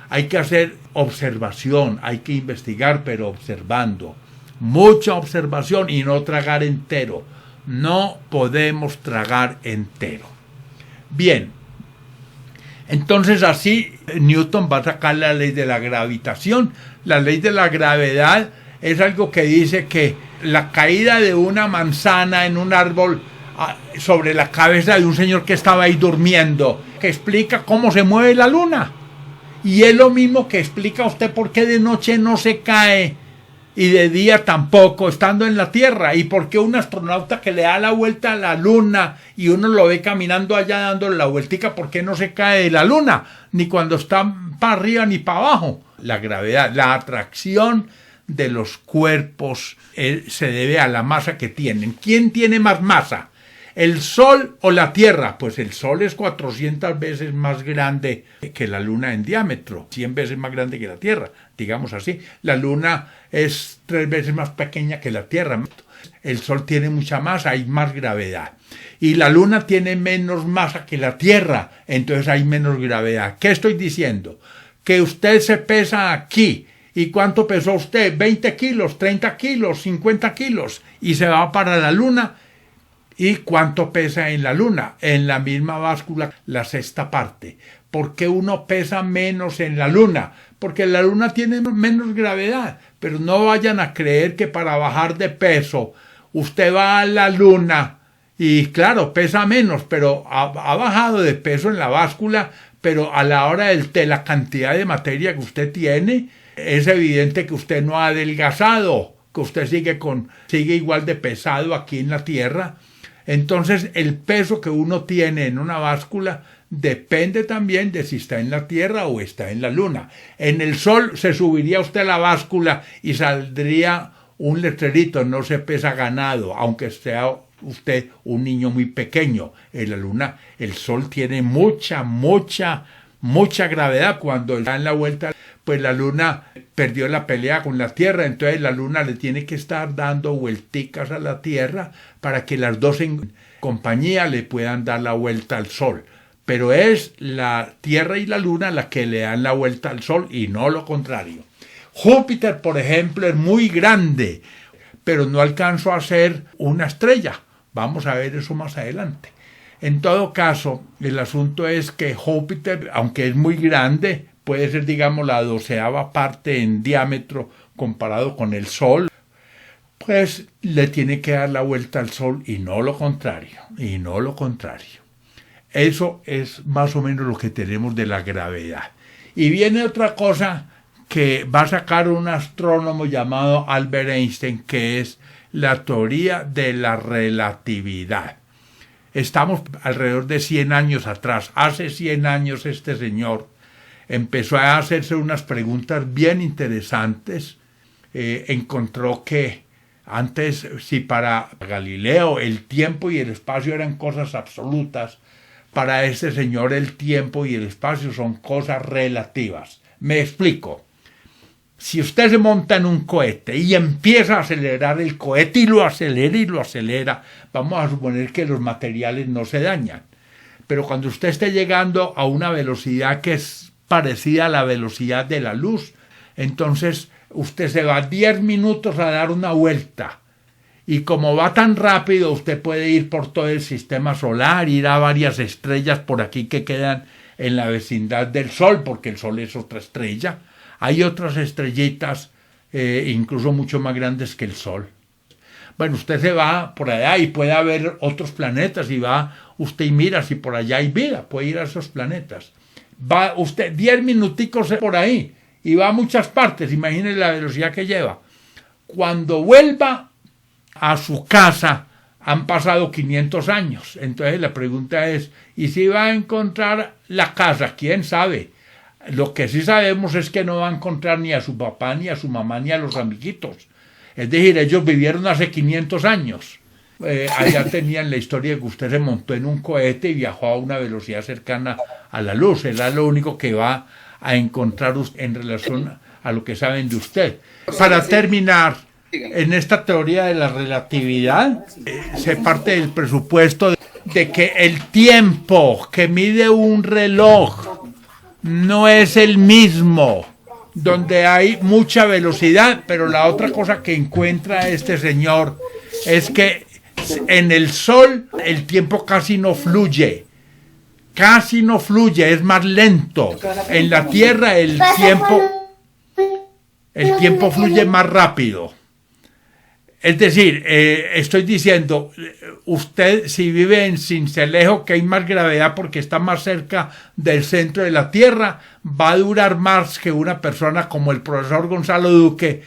hay que hacer observación, hay que investigar, pero observando. Mucha observación y no tragar entero. No podemos tragar entero. Bien, entonces así Newton va a sacar la ley de la gravitación. La ley de la gravedad es algo que dice que la caída de una manzana en un árbol sobre la cabeza de un señor que estaba ahí durmiendo, que explica cómo se mueve la luna. Y es lo mismo que explica a usted por qué de noche no se cae y de día tampoco, estando en la Tierra. Y por qué un astronauta que le da la vuelta a la luna y uno lo ve caminando allá dándole la vueltica, ¿por qué no se cae de la luna? Ni cuando está para arriba ni para abajo. La gravedad, la atracción de los cuerpos se debe a la masa que tienen. ¿Quién tiene más masa? ¿El Sol o la Tierra? Pues el Sol es 400 veces más grande que la Luna en diámetro, 100 veces más grande que la Tierra, digamos así. La Luna es 3 veces más pequeña que la Tierra. El Sol tiene mucha masa, hay más gravedad. Y la Luna tiene menos masa que la Tierra, entonces hay menos gravedad. ¿Qué estoy diciendo? Que usted se pesa aquí. ¿Y cuánto pesó usted? 20 kilos, 30 kilos, 50 kilos. Y se va para la Luna. ¿Y cuánto pesa en la Luna? En la misma báscula, la sexta parte. ¿Por qué uno pesa menos en la Luna? Porque la Luna tiene menos gravedad. Pero no vayan a creer que para bajar de peso usted va a la Luna y claro, pesa menos, pero ha bajado de peso en la báscula, pero a la hora de la cantidad de materia que usted tiene, es evidente que usted no ha adelgazado, que usted sigue igual de pesado aquí en la Tierra. Entonces el peso que uno tiene en una báscula depende también de si está en la Tierra o está en la Luna. En el Sol se subiría usted a la báscula y saldría un letrerito: no se pesa ganado, aunque sea usted un niño muy pequeño. En la Luna, el Sol tiene mucha gravedad. Cuando está en la vuelta, pues la Luna perdió la pelea con la Tierra, entonces la Luna le tiene que estar dando vuelticas a la Tierra para que las dos en compañía le puedan dar la vuelta al Sol. Pero es la Tierra y la Luna las que le dan la vuelta al Sol y no lo contrario. Júpiter, por ejemplo, es muy grande, pero no alcanzó a ser una estrella. Vamos a ver eso más adelante. En todo caso, el asunto es que Júpiter, aunque es muy grande, puede ser, digamos, la 12ª parte en diámetro comparado con el Sol, pues le tiene que dar la vuelta al Sol y no lo contrario, y no lo contrario. Eso es más o menos lo que tenemos de la gravedad. Y viene otra cosa que va a sacar un astrónomo llamado Albert Einstein, que es la teoría de la relatividad. Estamos alrededor de 100 años atrás. Hace 100 años este señor empezó a hacerse unas preguntas bien interesantes. Encontró que antes, si para Galileo el tiempo y el espacio eran cosas absolutas, para este señor el tiempo y el espacio son cosas relativas. Me explico. Si usted se monta en un cohete y empieza a acelerar el cohete y lo acelera, vamos a suponer que los materiales no se dañan. Pero cuando usted esté llegando a una velocidad que es parecida a la velocidad de la luz, entonces usted se va 10 minutos a dar una vuelta. Y como va tan rápido, usted puede ir por todo el sistema solar, ir a varias estrellas por aquí que quedan en la vecindad del Sol, porque el Sol es otra estrella. Hay otras estrellitas, incluso mucho más grandes que el Sol. Bueno, usted se va por allá y puede haber otros planetas y va usted y mira si por allá hay vida, puede ir a esos planetas. Va usted 10 minuticos por ahí y va a muchas partes, imagínese la velocidad que lleva. Cuando vuelva a su casa han pasado 500 años. Entonces la pregunta es, ¿y si va a encontrar la casa? ¿Quién sabe? Lo que sí sabemos es que no va a encontrar ni a su papá, ni a su mamá, ni a los amiguitos. Es decir, ellos vivieron hace 500 años. Allá tenían la historia de que usted se montó en un cohete y viajó a una velocidad cercana a la luz. Era lo único que va a encontrar en relación a lo que saben de usted. Para terminar, en esta teoría de la relatividad, se parte del presupuesto de que el tiempo que mide un reloj no es el mismo, donde hay mucha velocidad, pero la otra cosa que encuentra este señor es que en el Sol el tiempo casi no fluye, es más lento. En la Tierra el tiempo fluye más rápido. Es decir, estoy diciendo, usted si vive en Sincelejo, que hay más gravedad porque está más cerca del centro de la Tierra, va a durar más que una persona como el profesor Gonzalo Duque,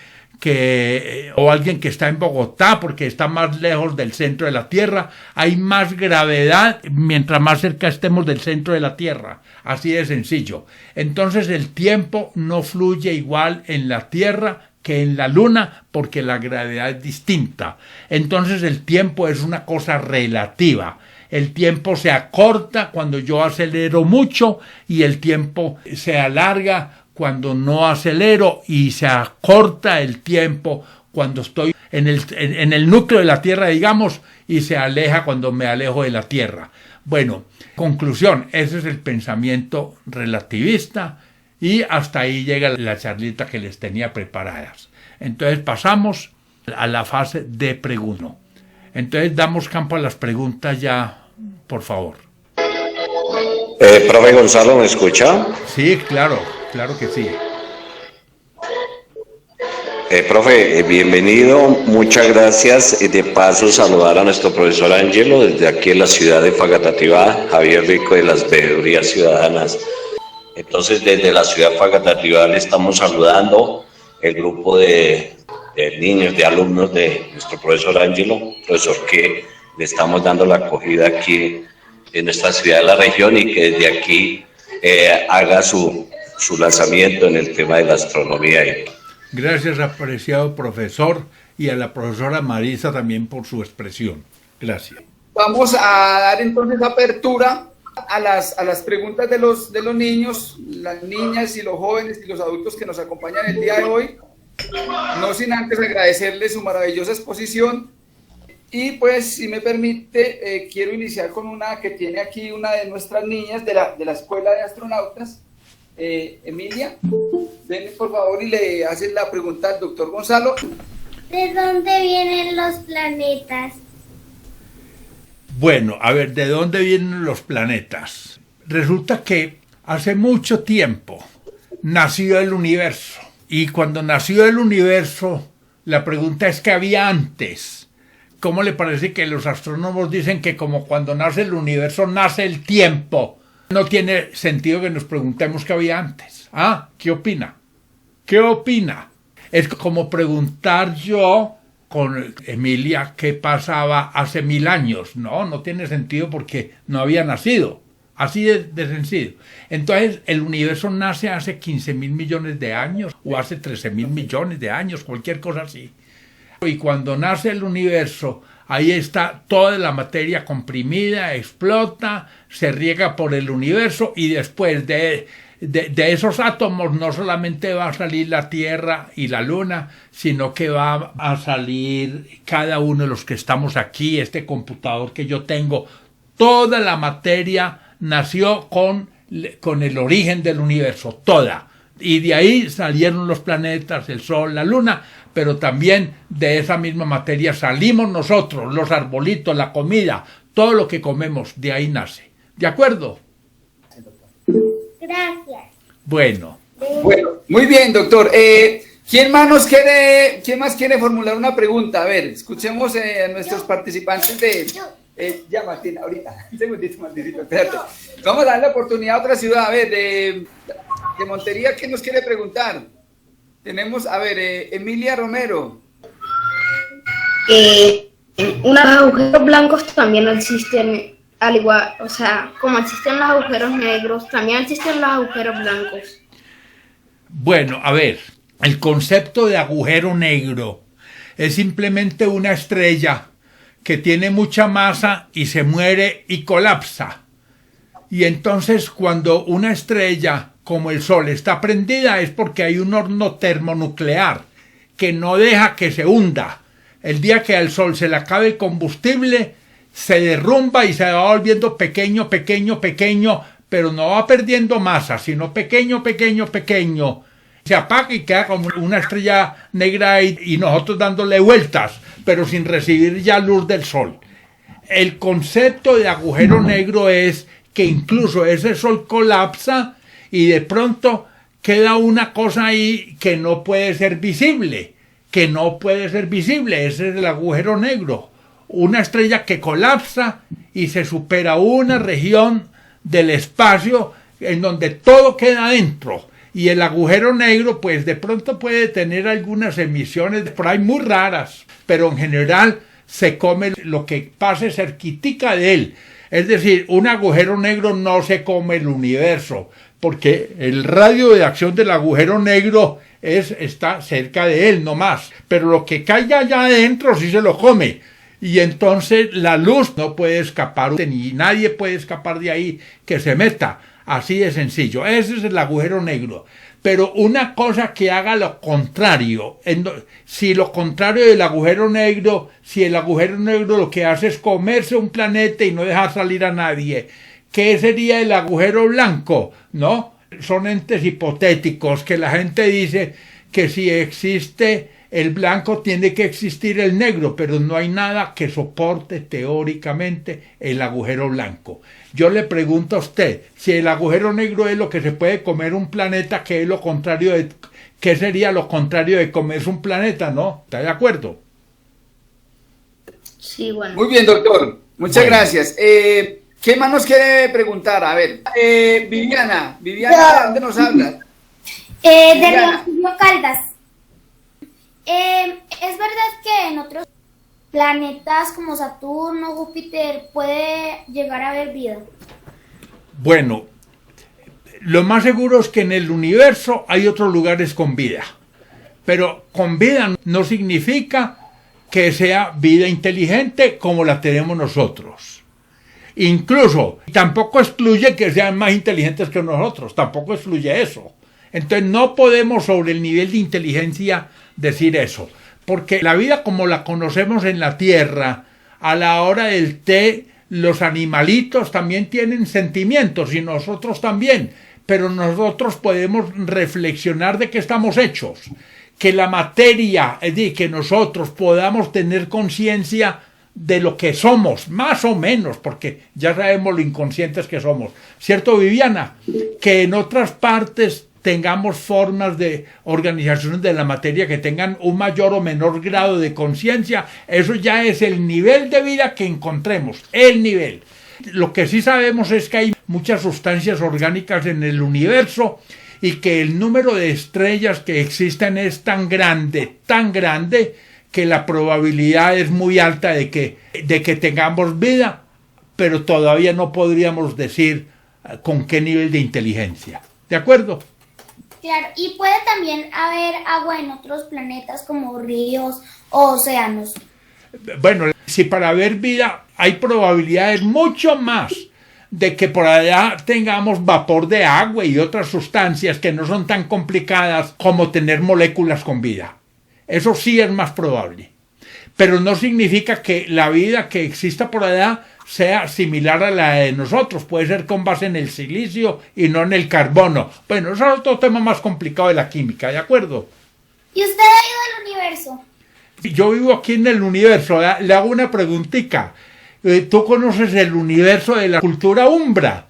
o alguien que está en Bogotá porque está más lejos del centro de la Tierra. Hay más gravedad mientras más cerca estemos del centro de la Tierra. Así de sencillo. Entonces el tiempo no fluye igual en la Tierra que en la Luna, porque la gravedad es distinta. Entonces el tiempo es una cosa relativa. El tiempo se acorta cuando yo acelero mucho y el tiempo se alarga cuando no acelero, y se acorta el tiempo cuando estoy en el núcleo de la Tierra, digamos, y se aleja cuando me alejo de la Tierra. Bueno, conclusión, ese es el pensamiento relativista. Y hasta ahí llega la charlita que les tenía preparadas. Entonces pasamos a la fase de preguntas. Entonces damos campo a las preguntas ya, por favor. Profe Gonzalo, ¿me escucha? Sí, claro que sí. Profe, bienvenido, muchas gracias. De paso, saludar a nuestro profesor Ángelo desde aquí en la ciudad de Facatativá, Javier Rico de las Veedurías Ciudadanas. Entonces, desde la ciudad de Facatativá le estamos saludando el grupo de niños, de alumnos de nuestro profesor Ángelo, profesor que le estamos dando la acogida aquí en nuestra ciudad de la región, y que desde aquí haga su lanzamiento en el tema de la astronomía. Gracias, apreciado profesor, y a la profesora Marisa también por su expresión. Gracias. Vamos a dar entonces apertura a las preguntas de los niños, las niñas y los jóvenes y los adultos que nos acompañan el día de hoy. No sin antes agradecerles su maravillosa exposición. Y pues, si me permite, quiero iniciar con una que tiene aquí una de nuestras niñas de la Escuela de Astronautas, Emilia. Ven por favor y le hacen la pregunta al doctor Gonzalo. ¿De dónde vienen los planetas? Bueno, a ver, ¿de dónde vienen los planetas? Resulta que hace mucho tiempo nació el universo. Y cuando nació el universo, la pregunta es ¿qué había antes? ¿Cómo le parece que los astrónomos dicen que como cuando nace el universo nace el tiempo? No tiene sentido que nos preguntemos qué había antes. ¿Ah? ¿Qué opina? ¿Qué opina? Es como preguntar yo con Emilia qué pasaba hace 1000 años. No tiene sentido porque no había nacido. Así de sencillo. Entonces, el universo nace hace 15.000 millones de años o hace 13.000 millones de años, cualquier cosa así. Y cuando nace el universo, ahí está toda la materia comprimida, explota, se riega por el universo y después de esos átomos no solamente va a salir la Tierra y la Luna, sino que va a salir cada uno de los que estamos aquí, este computador que yo tengo, toda la materia nació con el origen del universo, toda. Y de ahí salieron los planetas, el Sol, la Luna, pero también de esa misma materia salimos nosotros, los arbolitos, la comida, todo lo que comemos, de ahí nace. ¿De acuerdo? Gracias. Bueno, muy bien, doctor. ¿Quién más quiere formular una pregunta? A ver, escuchemos a nuestros participantes de... ya, Martín, ahorita. Un segundito, Martín, espérate. Vamos a dar la oportunidad a otra ciudad. A ver, de Montería, ¿quién nos quiere preguntar? Tenemos, a ver, Emilia Romero. Unos agujeros blancos también existen, al igual, o sea, como existen los agujeros negros, también existen los agujeros blancos. Bueno, a ver, el concepto de agujero negro es simplemente una estrella que tiene mucha masa y se muere y colapsa. Y entonces cuando una estrella como el Sol está prendida es porque hay un horno termonuclear que no deja que se hunda. El día que al Sol se le acabe el combustible, se derrumba y se va volviendo pequeño, pero no va perdiendo masa, sino pequeño. Se apaga y queda como una estrella negra y nosotros dándole vueltas, pero sin recibir ya luz del Sol. El concepto de agujero negro es que incluso ese Sol colapsa y de pronto queda una cosa ahí que no puede ser visible. Ese es el agujero negro. Una estrella que colapsa y se supera una región del espacio en donde todo queda adentro. Y el agujero negro, pues de pronto puede tener algunas emisiones por ahí muy raras, pero en general se come lo que pase cerquitica de él. Es decir, un agujero negro no se come el universo, porque el radio de acción del agujero negro está cerca de él, no más. Pero lo que caiga allá adentro sí se lo come. Y entonces la luz no puede escapar, ni nadie puede escapar de ahí que se meta. Así de sencillo. Ese es el agujero negro. Pero una cosa que haga lo contrario, si lo contrario del agujero negro, si el agujero negro lo que hace es comerse un planeta y no dejar salir a nadie, ¿qué sería el agujero blanco? ¿No? Son entes hipotéticos que la gente dice que si existe el blanco tiene que existir el negro, pero no hay nada que soporte teóricamente el agujero blanco. Yo le pregunto a usted, si el agujero negro es lo que se puede comer un planeta, ¿qué sería lo contrario de comerse un planeta, no? ¿Está de acuerdo? Sí, bueno. Muy bien, doctor. Muchas gracias. ¿Qué más nos quiere preguntar? A ver, Viviana, ¿de dónde nos habla? De Río Caldas. ¿Es verdad que en otros planetas como Saturno, Júpiter, puede llegar a haber vida? Bueno, lo más seguro es que en el universo hay otros lugares con vida. Pero con vida no significa que sea vida inteligente como la tenemos nosotros. Incluso, tampoco excluye que sean más inteligentes que nosotros, tampoco excluye eso. Entonces no podemos sobre el nivel de inteligencia decir eso, porque la vida como la conocemos en la Tierra, a la hora del té, los animalitos también tienen sentimientos y nosotros también, pero nosotros podemos reflexionar de qué estamos hechos, que la materia, es decir, que nosotros podamos tener conciencia de lo que somos, más o menos, porque ya sabemos lo inconscientes que somos. ¿Cierto, Viviana? Que en otras partes tengamos formas de organizaciones de la materia que tengan un mayor o menor grado de conciencia. Eso ya es el nivel de vida que encontremos, el nivel. Lo que sí sabemos es que hay muchas sustancias orgánicas en el universo y que el número de estrellas que existen es tan grande, que la probabilidad es muy alta de que tengamos vida, pero todavía no podríamos decir con qué nivel de inteligencia. ¿De acuerdo? Claro, y puede también haber agua en otros planetas como ríos o océanos. Bueno, si para haber vida hay probabilidades mucho más de que por allá tengamos vapor de agua y otras sustancias que no son tan complicadas como tener moléculas con vida. Eso sí es más probable. Pero no significa que la vida que exista por allá sea similar a la de nosotros. Puede ser con base en el silicio y no en el carbono. Bueno, eso es otro tema más complicado de la química, ¿de acuerdo? ¿Y usted ha ido al universo? Yo vivo aquí en el universo. Le hago una preguntita. ¿Tú conoces el universo de la cultura umbra?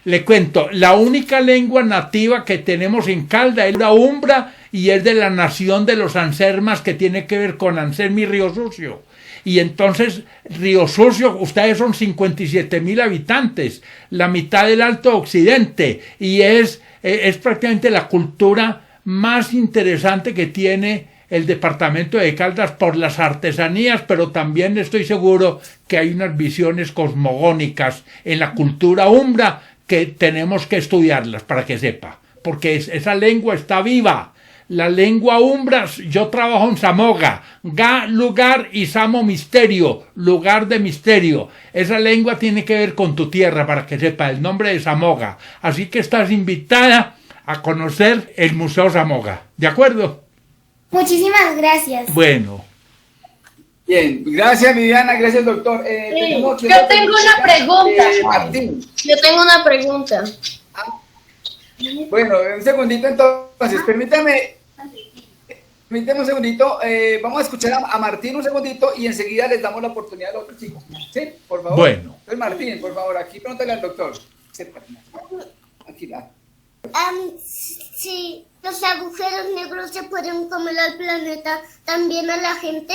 Le cuento, la única lengua nativa que tenemos en Calda es la umbra y es de la nación de los Ansermas, que tiene que ver con Anserma y Río Sucio. Y entonces Río Sucio, ustedes son 57.000 habitantes, la mitad del Alto Occidente, y es prácticamente la cultura más interesante que tiene el departamento de Caldas por las artesanías, pero también estoy seguro que hay unas visiones cosmogónicas en la cultura umbra que tenemos que estudiarlas para que sepa, porque esa lengua está viva. La lengua umbra, yo trabajo en Samoga, Ga, lugar, y Samo, misterio, lugar de misterio. Esa lengua tiene que ver con tu tierra, para que sepa el nombre de Samoga. Así que estás invitada a conocer el Museo Samoga, ¿de acuerdo? Muchísimas gracias. Bueno. Bien, gracias Viviana, gracias doctor. Yo tengo una pregunta. Martín. Yo tengo una pregunta. Bueno, un segundito entonces, permítame un segundito, vamos a escuchar a Martín un segundito y enseguida les damos la oportunidad a los otros chicos. ¿Sí? Por favor. Bueno. Entonces Martín, por favor, aquí pregúntale al doctor. Aquí la. Si los agujeros negros se pueden comer al planeta, ¿también a la gente?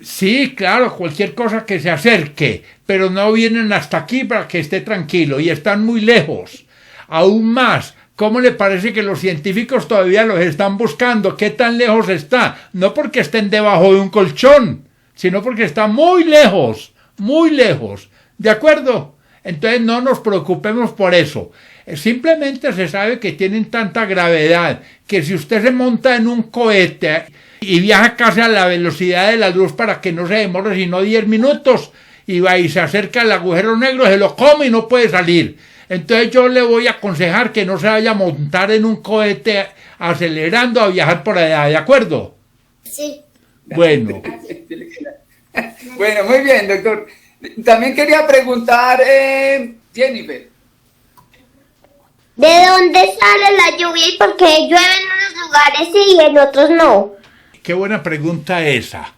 Sí, claro, cualquier cosa que se acerque, pero no vienen hasta aquí para que esté tranquilo y están muy lejos. Aún más, ¿cómo le parece que los científicos todavía los están buscando? ¿Qué tan lejos está? No porque estén debajo de un colchón, sino porque están muy lejos, ¿de acuerdo? Entonces no nos preocupemos por eso. Simplemente se sabe que tienen tanta gravedad que si usted se monta en un cohete y viaja casi a la velocidad de la luz para que no se demore sino 10 minutos y va y se acerca al agujero negro, se lo come y no puede salir. Entonces yo le voy a aconsejar que no se vaya a montar en un cohete acelerando a viajar por allá, ¿de acuerdo? Sí. Bueno. Bueno, muy bien, doctor. También quería preguntar, Jennifer. ¿De dónde sale la lluvia y por qué llueve en unos lugares y en otros no? Qué buena pregunta esa.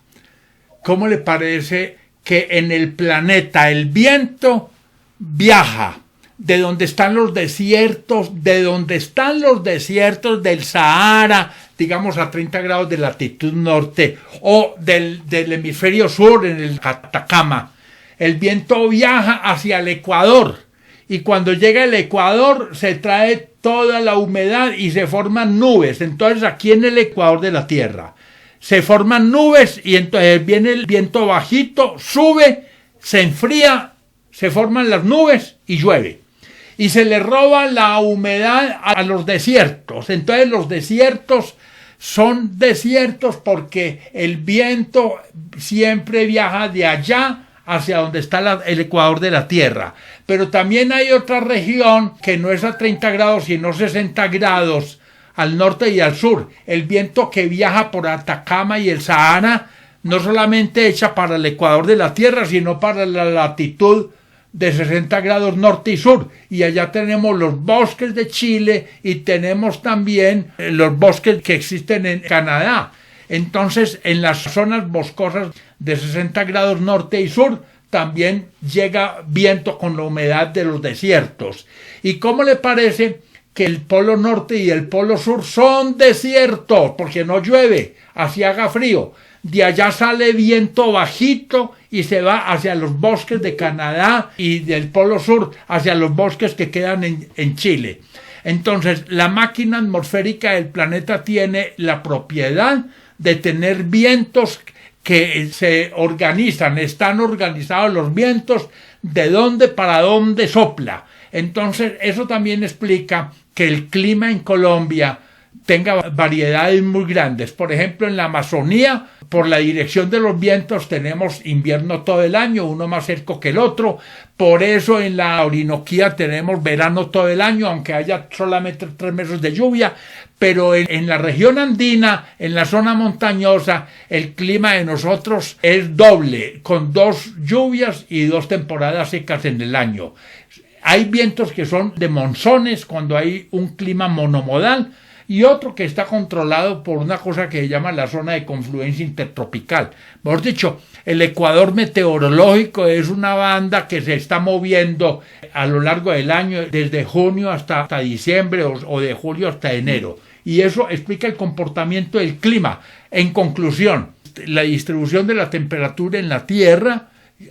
¿Cómo le parece que en el planeta el viento viaja de donde están los desiertos, del Sahara, digamos a 30 grados de latitud norte, o del hemisferio sur en el Atacama? El viento viaja hacia el Ecuador y cuando llega al Ecuador se trae toda la humedad y se forman nubes. Entonces aquí en el Ecuador de la Tierra se forman nubes y entonces viene el viento bajito, sube, se enfría, se forman las nubes y llueve. Y se le roba la humedad a los desiertos. Entonces los desiertos son desiertos porque el viento siempre viaja de allá hacia donde está el ecuador de la Tierra. Pero también hay otra región que no es a 30 grados, sino 60 grados al norte y al sur. El viento que viaja por Atacama y el Sahara no solamente echa para el ecuador de la Tierra, sino para la latitud de 60 grados norte y sur. Y allá tenemos los bosques de Chile y tenemos también los bosques que existen en Canadá. Entonces, en las zonas boscosas de 60 grados norte y sur también llega viento con la humedad de los desiertos. ¿Y cómo le parece que el polo norte y el polo sur son desiertos, porque no llueve, así haga frío. De allá sale viento bajito y se va hacia los bosques de Canadá y del polo sur hacia los bosques que quedan en Chile. Entonces, la máquina atmosférica del planeta tiene la propiedad de tener vientos que se organizan, están organizados los vientos de dónde para dónde sopla. Entonces, eso también explica que el clima en Colombia tenga variedades muy grandes. Por ejemplo, en la Amazonía, por la dirección de los vientos, tenemos invierno todo el año, uno más seco que el otro. Por eso en la Orinoquía tenemos verano todo el año, aunque haya solamente 3 meses de lluvia. Pero en la región andina, en la zona montañosa, el clima de nosotros es doble, con 2 lluvias y 2 temporadas secas en el año. Hay vientos que son de monzones cuando hay un clima monomodal, y otro que está controlado por una cosa que se llama la zona de confluencia intertropical. Mejor dicho, el ecuador meteorológico es una banda que se está moviendo a lo largo del año, desde junio hasta diciembre o de julio hasta enero. Y eso explica el comportamiento del clima. En conclusión, la distribución de la temperatura en la Tierra,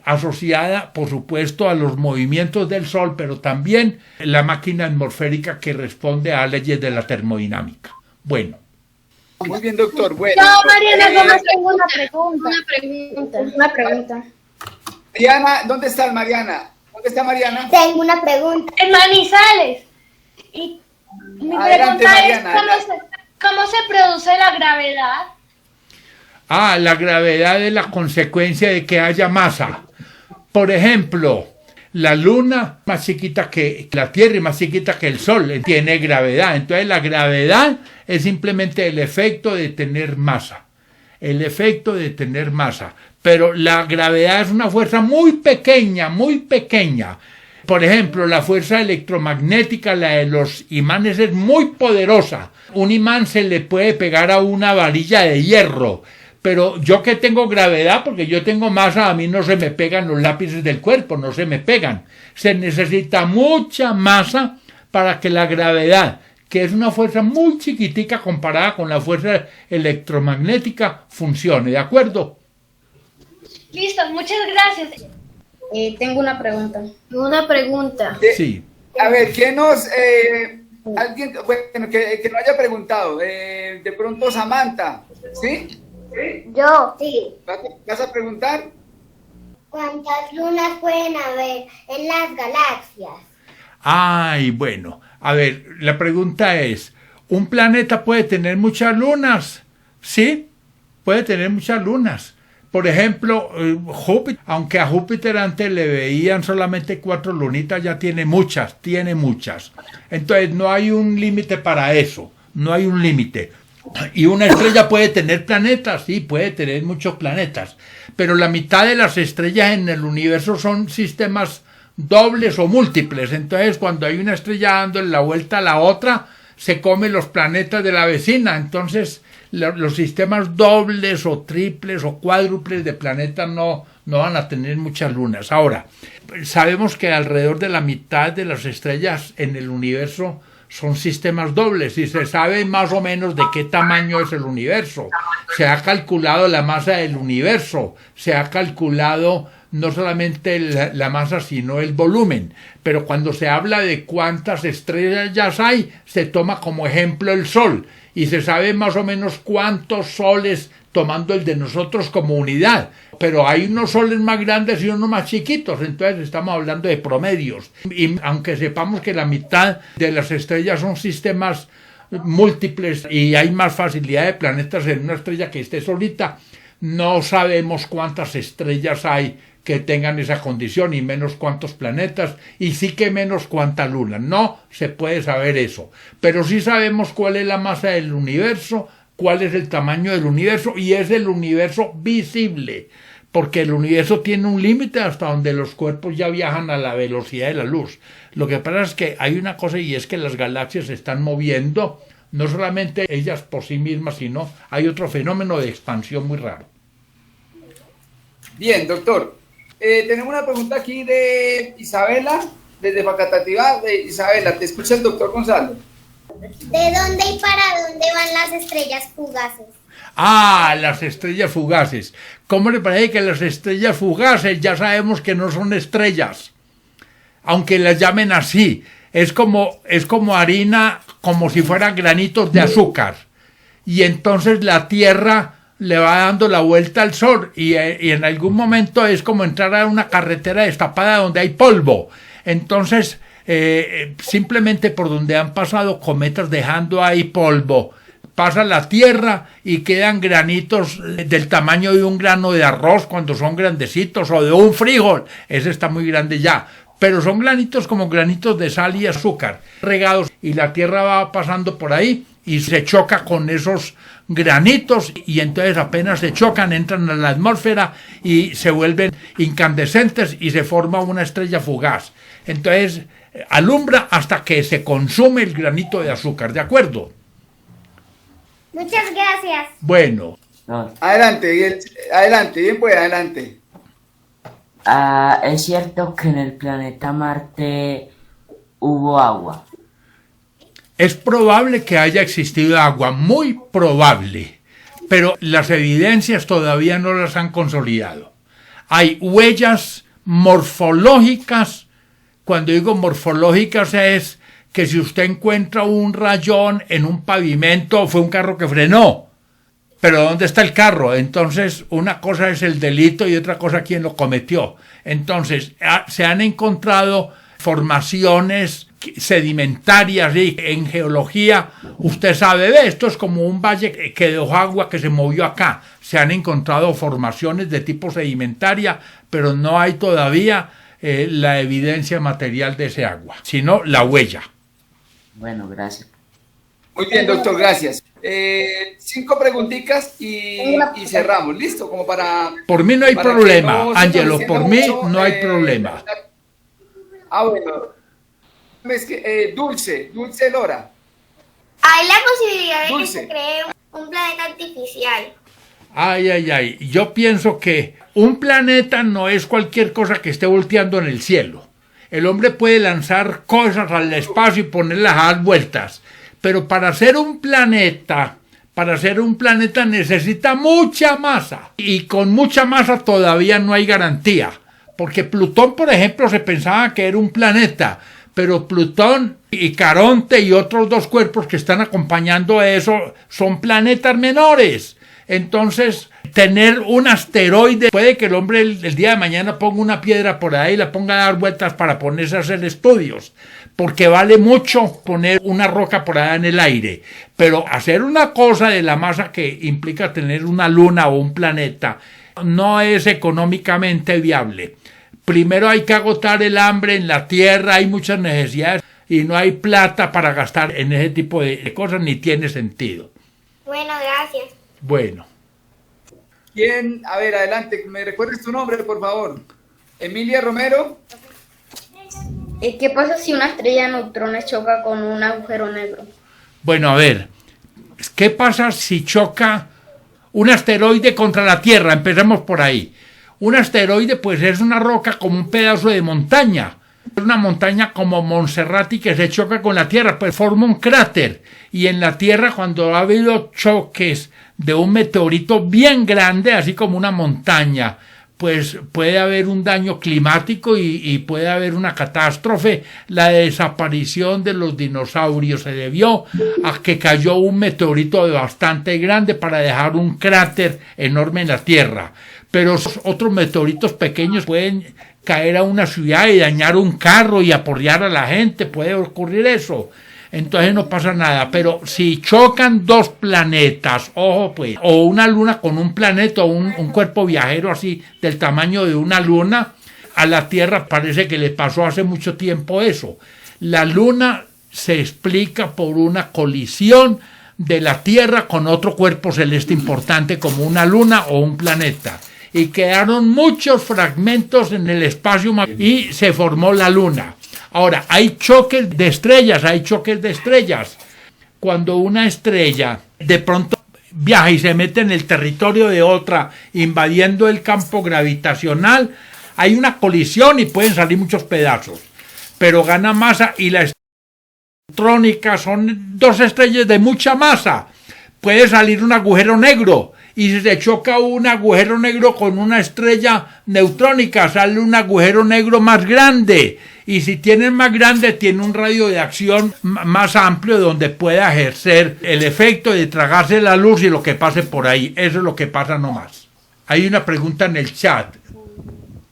asociada, por supuesto, a los movimientos del Sol, pero también la máquina atmosférica que responde a leyes de la termodinámica. Bueno. Muy bien, doctor. Bueno, No, Mariana, Gómez, tengo una pregunta. Mariana, ¿dónde está Mariana? ¿Dónde está Mariana? Tengo una pregunta. En Manizales. Y mi Adelante, pregunta es, Mariana. ¿cómo se produce la gravedad? La gravedad es la consecuencia de que haya masa. Por ejemplo, la luna más chiquita que la Tierra y más chiquita que el Sol tiene gravedad. Entonces la gravedad es simplemente el efecto de tener masa. El efecto de tener masa. Pero la gravedad es una fuerza muy pequeña, muy pequeña. Por ejemplo, la fuerza electromagnética, la de los imanes, es muy poderosa. Un imán se le puede pegar a una varilla de hierro. Pero yo que tengo gravedad, porque yo tengo masa, a mí no se me pegan los lápices del cuerpo, no se me pegan. Se necesita mucha masa para que la gravedad, que es una fuerza muy chiquitica comparada con la fuerza electromagnética, funcione, ¿de acuerdo? Listo, muchas gracias. Tengo una pregunta. Sí. A ver, ¿quién nos... alguien, bueno, que no haya preguntado, de pronto Samantha, ¿sí? Yo, sí. ¿Vas a preguntar? ¿Cuántas lunas pueden haber en las galaxias? Ay, bueno. A ver, la pregunta es, ¿un planeta puede tener muchas lunas? Sí, puede tener muchas lunas. Por ejemplo, Júpiter, aunque a Júpiter antes le veían solamente 4 lunitas, ya tiene muchas. Entonces no hay un límite para eso, no hay un límite. Y una estrella puede tener planetas, sí, puede tener muchos planetas, pero la mitad de las estrellas en el universo son sistemas dobles o múltiples. Entonces, cuando hay una estrella dándole la vuelta a la otra, se come los planetas de la vecina. Entonces, los sistemas dobles o triples o cuádruples de planetas no van a tener muchas lunas. Ahora, sabemos que alrededor de la mitad de las estrellas en el universo son sistemas dobles y se sabe más o menos de qué tamaño es el universo. Se ha calculado la masa del universo, se ha calculado no solamente la masa sino el volumen, pero cuando se habla de cuántas estrellas hay, se toma como ejemplo el Sol y se sabe más o menos cuántos soles, tomando el de nosotros como unidad, pero hay unos soles más grandes y unos más chiquitos, entonces estamos hablando de promedios. Y aunque sepamos que la mitad de las estrellas son sistemas múltiples y hay más facilidad de planetas en una estrella que esté solita, no sabemos cuántas estrellas hay que tengan esa condición y menos cuántos planetas y sí que menos cuánta luna. No se puede saber eso, pero sí sabemos cuál es la masa del universo, cuál es el tamaño del universo y es el universo visible, porque el universo tiene un límite hasta donde los cuerpos ya viajan a la velocidad de la luz. Lo que pasa es que hay una cosa y es que las galaxias se están moviendo, no solamente ellas por sí mismas, sino hay otro fenómeno de expansión muy raro. Bien, doctor. Tenemos una pregunta aquí de Isabela, desde Facatativá. Isabela, te escucha el doctor Gonzalo. ¿De dónde y para dónde van las estrellas fugaces? Ah, las estrellas fugaces. ¿Cómo le parece que las estrellas fugaces ya sabemos que no son estrellas? Aunque las llamen así. Es como harina, como si fueran granitos de azúcar. Y entonces la Tierra le va dando la vuelta al Sol y en algún momento es como entrar a una carretera destapada donde hay polvo. Entonces, simplemente por donde han pasado cometas dejando ahí polvo, pasa la Tierra y quedan granitos del tamaño de un grano de arroz cuando son grandecitos, o de un frijol, ese está muy grande ya, pero son granitos como granitos de sal y azúcar, regados, y la Tierra va pasando por ahí y se choca con esos granitos y entonces apenas se chocan, entran a la atmósfera y se vuelven incandescentes y se forma una estrella fugaz. Entonces alumbra hasta que se consume el granito de azúcar, ¿de acuerdo? Muchas gracias. Bueno. Adelante, bien pues, adelante. ¿Es cierto que en el planeta Marte hubo agua? Es probable que haya existido agua, muy probable, pero las evidencias todavía no las han consolidado. Hay huellas morfológicas. Cuando digo morfológicas es que si usted encuentra un rayón en un pavimento, fue un carro que frenó. Pero ¿dónde está el carro? Entonces, una cosa es el delito y otra cosa quién lo cometió. Entonces, se han encontrado formaciones sedimentarias y en geología, usted sabe, esto es como un valle que dejó agua que se movió acá. Se han encontrado formaciones de tipo sedimentaria, pero no hay todavía la evidencia material de ese agua, sino la huella. Bueno, gracias. Muy bien, doctor, gracias. 5 preguntitas y cerramos, ¿listo? Como para... Por mí no hay problema, Ángelo, por mí mucho, no hay problema. Bueno, es que, Dulce Lora. Hay la posibilidad de Dulce. que se cree un planeta artificial. Ay, yo pienso que un planeta no es cualquier cosa que esté volteando en el cielo. El hombre puede lanzar cosas al espacio y ponerlas a dar vueltas, pero para hacer un planeta necesita mucha masa, y con mucha masa todavía no hay garantía, porque Plutón, por ejemplo, se pensaba que era un planeta, pero Plutón y Caronte y otros 2 cuerpos que están acompañando a eso son planetas menores. Entonces, tener un asteroide, puede que el hombre el día de mañana ponga una piedra por ahí y la ponga a dar vueltas para ponerse a hacer estudios, porque vale mucho poner una roca por allá en el aire, pero hacer una cosa de la masa que implica tener una luna o un planeta no es económicamente viable. Primero hay que agotar el hambre en la Tierra, hay muchas necesidades y no hay plata para gastar en ese tipo de cosas, ni tiene sentido. Bueno, gracias. Bueno. ¿Quién? A ver, adelante, ¿me recuerdes tu nombre, por favor? Emilia Romero. ¿Qué pasa si una estrella de neutrones choca con un agujero negro? Bueno, a ver, ¿qué pasa si choca un asteroide contra la Tierra? Empecemos por ahí. Un asteroide, pues, es una roca como un pedazo de montaña. Es una montaña como Monserrate que se choca con la Tierra, pues forma un cráter. Y en la Tierra, cuando ha habido choques de un meteorito bien grande, así como una montaña, pues puede haber un daño climático y puede haber una catástrofe. La desaparición de los dinosaurios se debió a que cayó un meteorito bastante grande para dejar un cráter enorme en la Tierra. Pero otros meteoritos pequeños pueden caer a una ciudad y dañar un carro y aporrear a la gente, puede ocurrir eso. Entonces no pasa nada, pero si chocan 2 planetas, ojo pues, o una luna con un planeta, o un cuerpo viajero así del tamaño de una luna, a la Tierra parece que le pasó hace mucho tiempo eso. La luna se explica por una colisión de la Tierra con otro cuerpo celeste importante como una luna o un planeta. Y quedaron muchos fragmentos en el espacio y se formó la luna. Ahora, hay choques de estrellas. Cuando una estrella de pronto viaja y se mete en el territorio de otra, invadiendo el campo gravitacional, hay una colisión y pueden salir muchos pedazos. Pero gana masa y la neutrónicas son dos estrellas de mucha masa. Puede salir un agujero negro y si se choca un agujero negro con una estrella neutrónica sale un agujero negro más grande, y si tiene más grande tiene un radio de acción más amplio donde pueda ejercer el efecto de tragarse la luz y lo que pase por ahí. Eso es lo que pasa nomás. Hay una pregunta en el chat.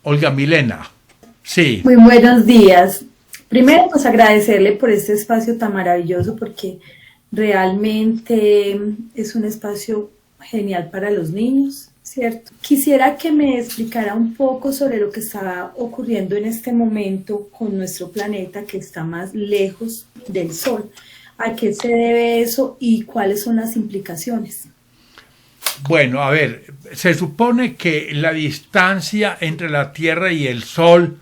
Olga Milena. Sí. Muy buenos días. Primero, pues agradecerle por este espacio tan maravilloso, porque realmente es un espacio genial para los niños, ¿cierto? Quisiera que me explicara un poco sobre lo que está ocurriendo en este momento con nuestro planeta, que está más lejos del Sol. ¿A qué se debe eso y cuáles son las implicaciones? Bueno, a ver, se supone que la distancia entre la Tierra y el Sol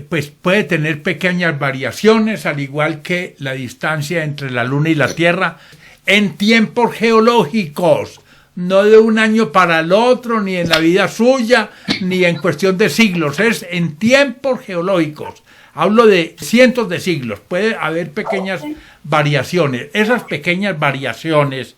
pues puede tener pequeñas variaciones, al igual que la distancia entre la Luna y la Tierra en tiempos geológicos, no de un año para el otro, ni en la vida suya, ni en cuestión de siglos, es en tiempos geológicos. Hablo de cientos de siglos, puede haber pequeñas variaciones. Esas pequeñas variaciones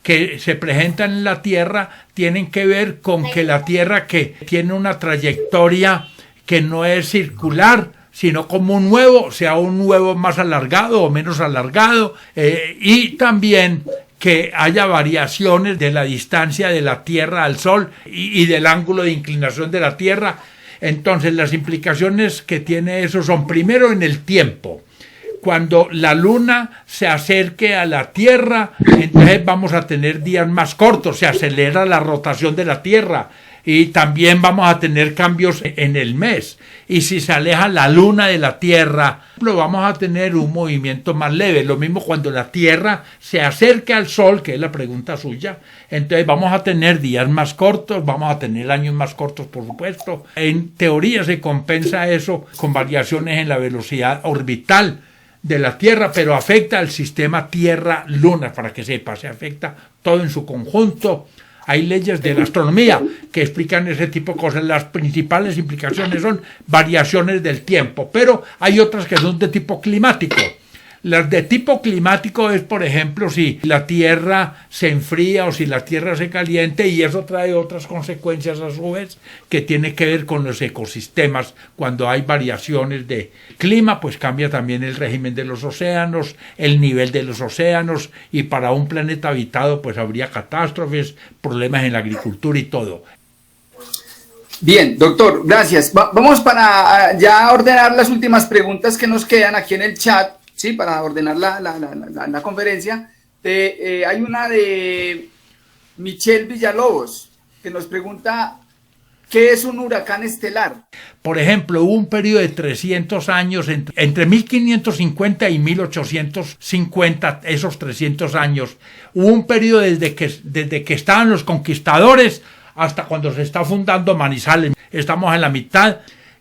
que se presentan en la Tierra tienen que ver con que la Tierra, que tiene una trayectoria que no es circular, sino como un huevo, sea un huevo más alargado o menos alargado, y también que haya variaciones de la distancia de la Tierra al Sol y del ángulo de inclinación de la Tierra. Entonces, las implicaciones que tiene eso son, primero, en el tiempo. Cuando la Luna se acerque a la Tierra, entonces vamos a tener días más cortos, se acelera la rotación de la Tierra, y también vamos a tener cambios en el mes. Y si se aleja la Luna de la Tierra, vamos a tener un movimiento más leve. Lo mismo cuando la Tierra se acerque al Sol, que es la pregunta suya, entonces vamos a tener días más cortos, vamos a tener años más cortos, por supuesto. En teoría se compensa eso con variaciones en la velocidad orbital de la Tierra, pero afecta al sistema Tierra-Luna, para que sepa, se afecta todo en su conjunto. Hay leyes de la astronomía que explican ese tipo de cosas. Las principales implicaciones son variaciones del tiempo, pero hay otras que son de tipo climático. Las de tipo climático es, por ejemplo, si la Tierra se enfría o si la Tierra se caliente, y eso trae otras consecuencias a su vez que tiene que ver con los ecosistemas. Cuando hay variaciones de clima, pues cambia también el régimen de los océanos, el nivel de los océanos, y para un planeta habitado pues habría catástrofes, problemas en la agricultura y todo. Bien, doctor, gracias. Vamos para ya ordenar las últimas preguntas que nos quedan aquí en el chat. Sí, para ordenar la conferencia. Hay una de Michelle Villalobos, que nos pregunta, ¿qué es un huracán estelar? Por ejemplo, hubo un periodo de 300 años, entre 1550 y 1850, esos 300 años, hubo un periodo desde que estaban los conquistadores hasta cuando se está fundando Manizales. Estamos en la mitad.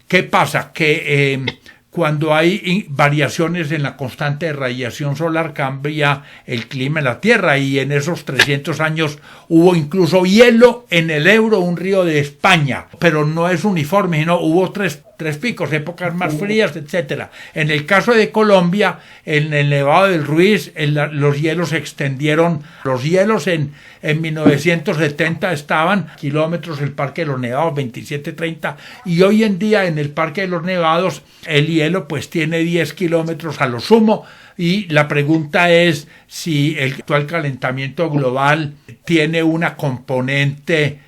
¿Qué pasa? Que cuando hay variaciones en la constante de radiación solar, cambia el clima en la Tierra, y en esos 300 años hubo incluso hielo en el Ebro, un río de España, pero no es uniforme, sino hubo tres picos, épocas más frías, etcétera. En el caso de Colombia, en el Nevado del Ruiz, los hielos se extendieron. Los hielos en 1970 estaban kilómetros el Parque de los Nevados, 27-30, y hoy en día en el Parque de los Nevados el hielo pues tiene 10 kilómetros a lo sumo. Y la pregunta es si el actual calentamiento global tiene una componente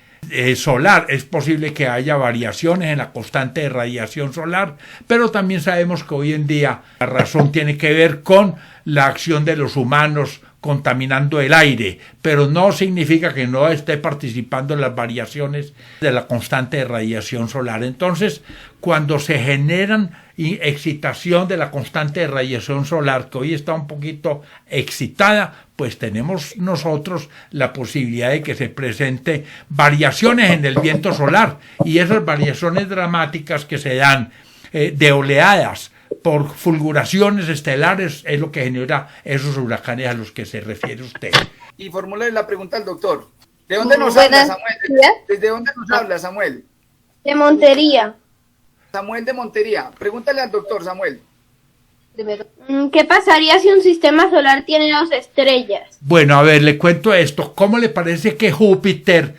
solar. Es posible que haya variaciones en la constante de radiación solar, pero también sabemos que hoy en día la razón tiene que ver con la acción de los humanos contaminando el aire, pero no significa que no esté participando en las variaciones de la constante de radiación solar. Entonces, cuando se generan excitación de la constante de radiación solar, que hoy está un poquito excitada, pues tenemos nosotros la posibilidad de que se presente variaciones en el viento solar, y esas variaciones dramáticas que se dan de oleadas por fulguraciones estelares es lo que genera esos huracanes a los que se refiere usted. Y formule la pregunta al doctor. ¿De dónde nos habla, Samuel? ¿Desde dónde nos habla, Samuel? De Montería. Samuel de Montería. Pregúntale al doctor, Samuel. ¿Qué pasaría si un sistema solar tiene 2 estrellas? Bueno, a ver, le cuento esto. ¿Cómo le parece que Júpiter,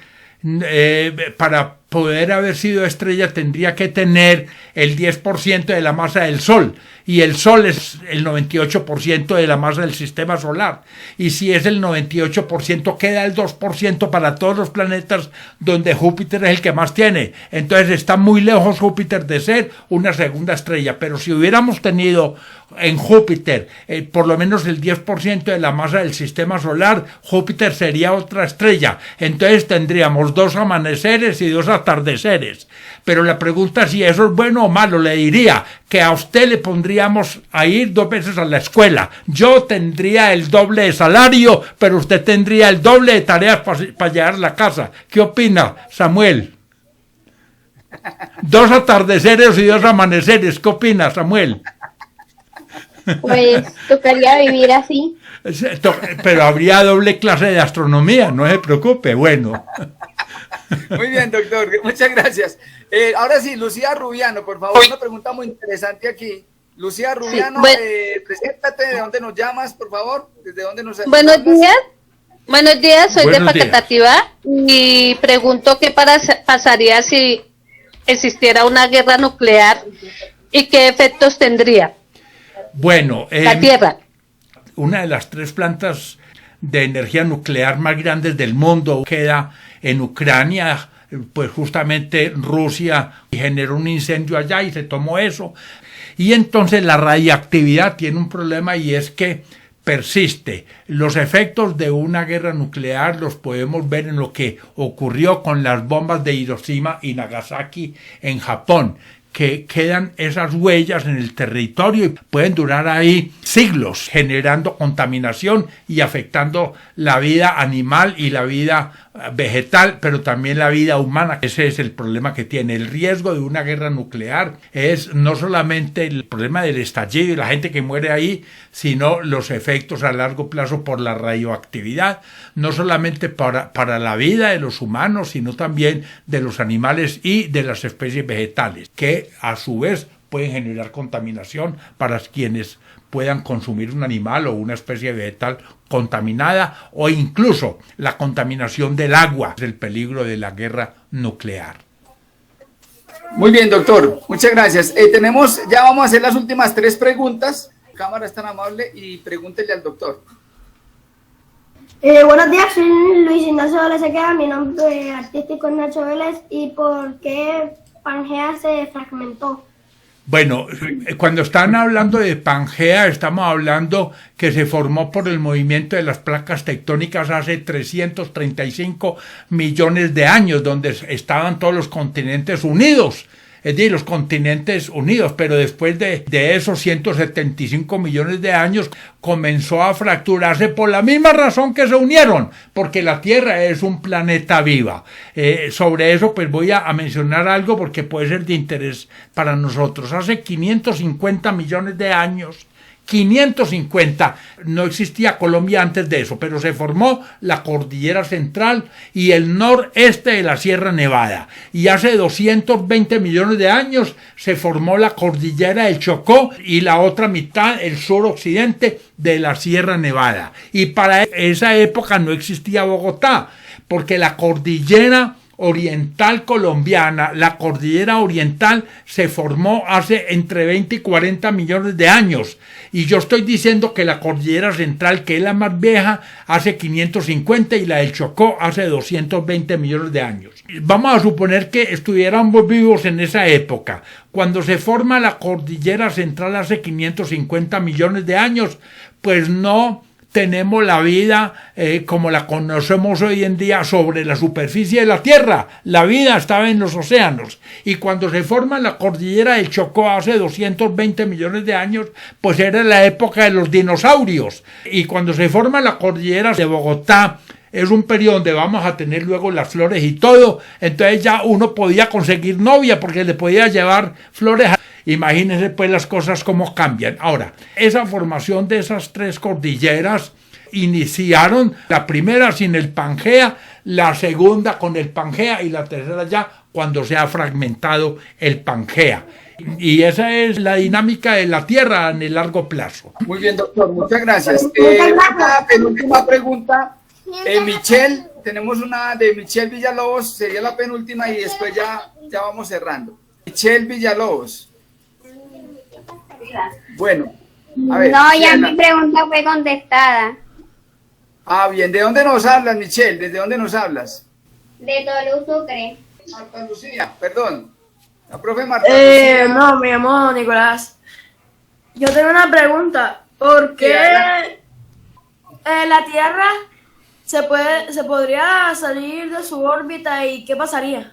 para poder haber sido estrella, tendría que tener el 10% de la masa del Sol? Y el Sol es el 98% de la masa del sistema solar. Y si es el 98%, queda el 2% para todos los planetas, donde Júpiter es el que más tiene. Entonces está muy lejos Júpiter de ser una segunda estrella. Pero si hubiéramos tenido en Júpiter por lo menos el 10% de la masa del sistema solar, Júpiter sería otra estrella. Entonces tendríamos 2 amaneceres y 2 atardeceres. Pero la pregunta si eso es bueno o malo, le diría que a usted le pondríamos a ir 2 veces a la escuela. Yo tendría el doble de salario, pero usted tendría el doble de tareas para llegar a la casa. ¿Qué opina, Samuel? 2 atardeceres y 2 amaneceres. ¿Qué opina, Samuel? Pues tocaría vivir así. Pero habría doble clase de astronomía, no se preocupe. Bueno. Muy bien, doctor, muchas gracias. Ahora sí, Lucía Rubiano, por favor, una pregunta muy interesante aquí. Lucía Rubiano, sí, preséntate, ¿de dónde nos llamas, por favor? ¿Desde dónde nos llamas? Buenos días, soy de Facatativá y pregunto qué pasaría si existiera una guerra nuclear y qué efectos tendría. Bueno, la Tierra. Una de las 3 plantas de energía nuclear más grandes del mundo queda en Ucrania. Pues justamente Rusia generó un incendio allá y se tomó eso. Y entonces la radiactividad tiene un problema, y es que persiste. Los efectos de una guerra nuclear los podemos ver en lo que ocurrió con las bombas de Hiroshima y Nagasaki en Japón, que quedan esas huellas en el territorio y pueden durar ahí siglos, generando contaminación y afectando la vida animal y la vida vegetal, pero también la vida humana. Ese es el problema que tiene. El riesgo de una guerra nuclear es no solamente el problema del estallido y la gente que muere ahí, sino los efectos a largo plazo por la radioactividad, no solamente para la vida de los humanos, sino también de los animales y de las especies vegetales, que a su vez pueden generar contaminación para quienes puedan consumir un animal o una especie vegetal contaminada, o incluso la contaminación del agua, el peligro de la guerra nuclear. Muy bien, doctor, muchas gracias. Ya vamos a hacer las últimas 3 preguntas. Cámara es tan amable y pregúntele al doctor. Buenos días, soy Luis Ignacio Vélez Sequeira, mi nombre artístico es Nacho Vélez. ¿Y por qué Pangea se fragmentó? Bueno, cuando están hablando de Pangea, estamos hablando que se formó por el movimiento de las placas tectónicas hace 335 millones de años, donde estaban todos los continentes unidos. Es decir, los continentes unidos, pero después de esos 175 millones de años comenzó a fracturarse por la misma razón que se unieron, porque la Tierra es un planeta viva. Sobre eso pues voy a mencionar algo porque puede ser de interés para nosotros. Hace 550 millones de años, 550, no existía Colombia antes de eso, pero se formó la Cordillera Central y el noreste de la Sierra Nevada. Y hace 220 millones de años se formó la Cordillera del Chocó y la otra mitad, el suroccidente de la Sierra Nevada. Y para esa época no existía Bogotá, porque la Cordillera Oriental colombiana, la Cordillera Oriental, se formó hace entre 20 y 40 millones de años. Y yo estoy diciendo que la Cordillera Central, que es la más vieja, hace 550 y la del Chocó hace 220 millones de años. Vamos a suponer que estuviéramos vivos en esa época. Cuando se forma la Cordillera Central hace 550 millones de años, pues no tenemos la vida como la conocemos hoy en día sobre la superficie de la Tierra. La vida estaba en los océanos. Y cuando se forma la Cordillera del Chocó hace 220 millones de años, pues era la época de los dinosaurios. Y cuando se forma la Cordillera de Bogotá, es un periodo donde vamos a tener luego las flores y todo. Entonces ya uno podía conseguir novia porque le podía llevar flores. Imagínense pues las cosas cómo cambian. Ahora, esa formación de esas 3 cordilleras iniciaron, la primera sin el Pangea, la segunda con el Pangea y la tercera ya cuando se ha fragmentado el Pangea. Y esa es la dinámica de la Tierra en el largo plazo. Muy bien, doctor, muchas gracias. Una penúltima pregunta. Michelle, tenemos una de Michelle Villalobos, sería la penúltima y después ya vamos cerrando. Michelle Villalobos. Bueno, a ver. No, ya mi pregunta fue contestada. Ah, bien. ¿De dónde nos hablas, Michelle? ¿Desde dónde nos hablas? De Tolú, Sucre. Marta Lucía, perdón. La profe Marta Lucía. No, me llamo Nicolás. Yo tengo una pregunta. ¿Por qué la Tierra se podría salir de su órbita y qué pasaría?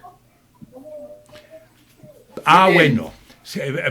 Bueno,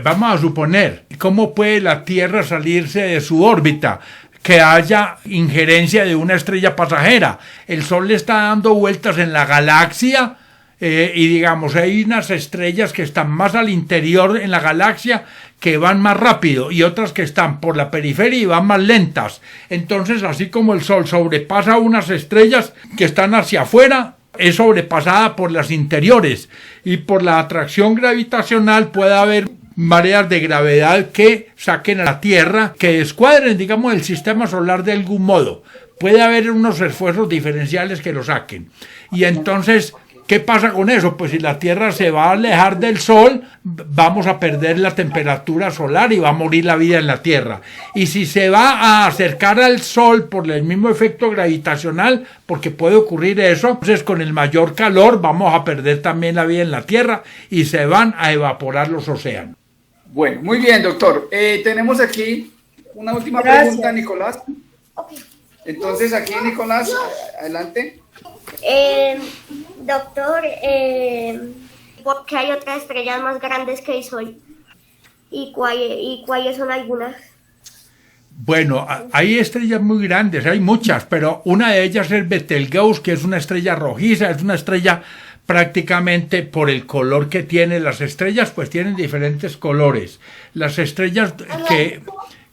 vamos a suponer, ¿cómo puede la Tierra salirse de su órbita? Que haya injerencia de una estrella pasajera. El Sol le está dando vueltas en la galaxia y digamos, hay unas estrellas que están más al interior en la galaxia que van más rápido y otras que están por la periferia y van más lentas. Entonces, así como el Sol sobrepasa unas estrellas que están hacia afuera, es sobrepasada por las interiores y por la atracción gravitacional puede haber mareas de gravedad que saquen a la Tierra, que descuadren, digamos, el sistema solar de algún modo. Puede haber unos esfuerzos diferenciales que lo saquen. Y entonces, ¿qué pasa con eso? Pues si la Tierra se va a alejar del Sol, vamos a perder la temperatura solar y va a morir la vida en la Tierra. Y si se va a acercar al Sol por el mismo efecto gravitacional, porque puede ocurrir eso, entonces con el mayor calor vamos a perder también la vida en la Tierra y se van a evaporar los océanos. Bueno, muy bien, doctor. Tenemos aquí una última pregunta, Nicolás. Entonces, aquí, Nicolás, adelante. Doctor, ¿por qué hay otras estrellas más grandes que el Sol? ¿Y cuáles son algunas? Bueno, hay estrellas muy grandes, hay muchas, pero una de ellas es Betelgeuse, que es una estrella rojiza, es una estrella prácticamente por el color que tiene. Las estrellas pues tienen diferentes colores. Las estrellas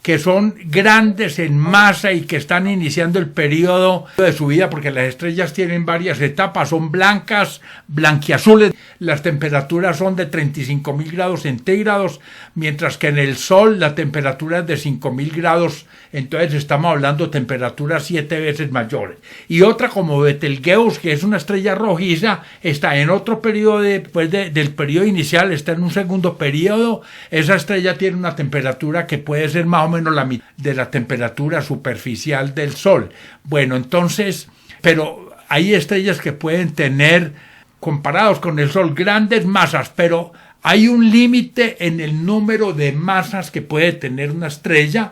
que son grandes en masa y que están iniciando el periodo de su vida, porque las estrellas tienen varias etapas, son blancas, blanquiazules, las temperaturas son de 35.000 grados centígrados, mientras que en el Sol la temperatura es de 5.000 grados, entonces estamos hablando de temperaturas 7 veces mayores. Y otra como Betelgeuse, que es una estrella rojiza, está en otro periodo después del periodo inicial, está en un segundo periodo. Esa estrella tiene una temperatura que puede ser más o menos la mitad de la temperatura superficial del Sol. Bueno, entonces, pero hay estrellas que pueden tener, comparados con el Sol, grandes masas, pero hay un límite en el número de masas que puede tener una estrella,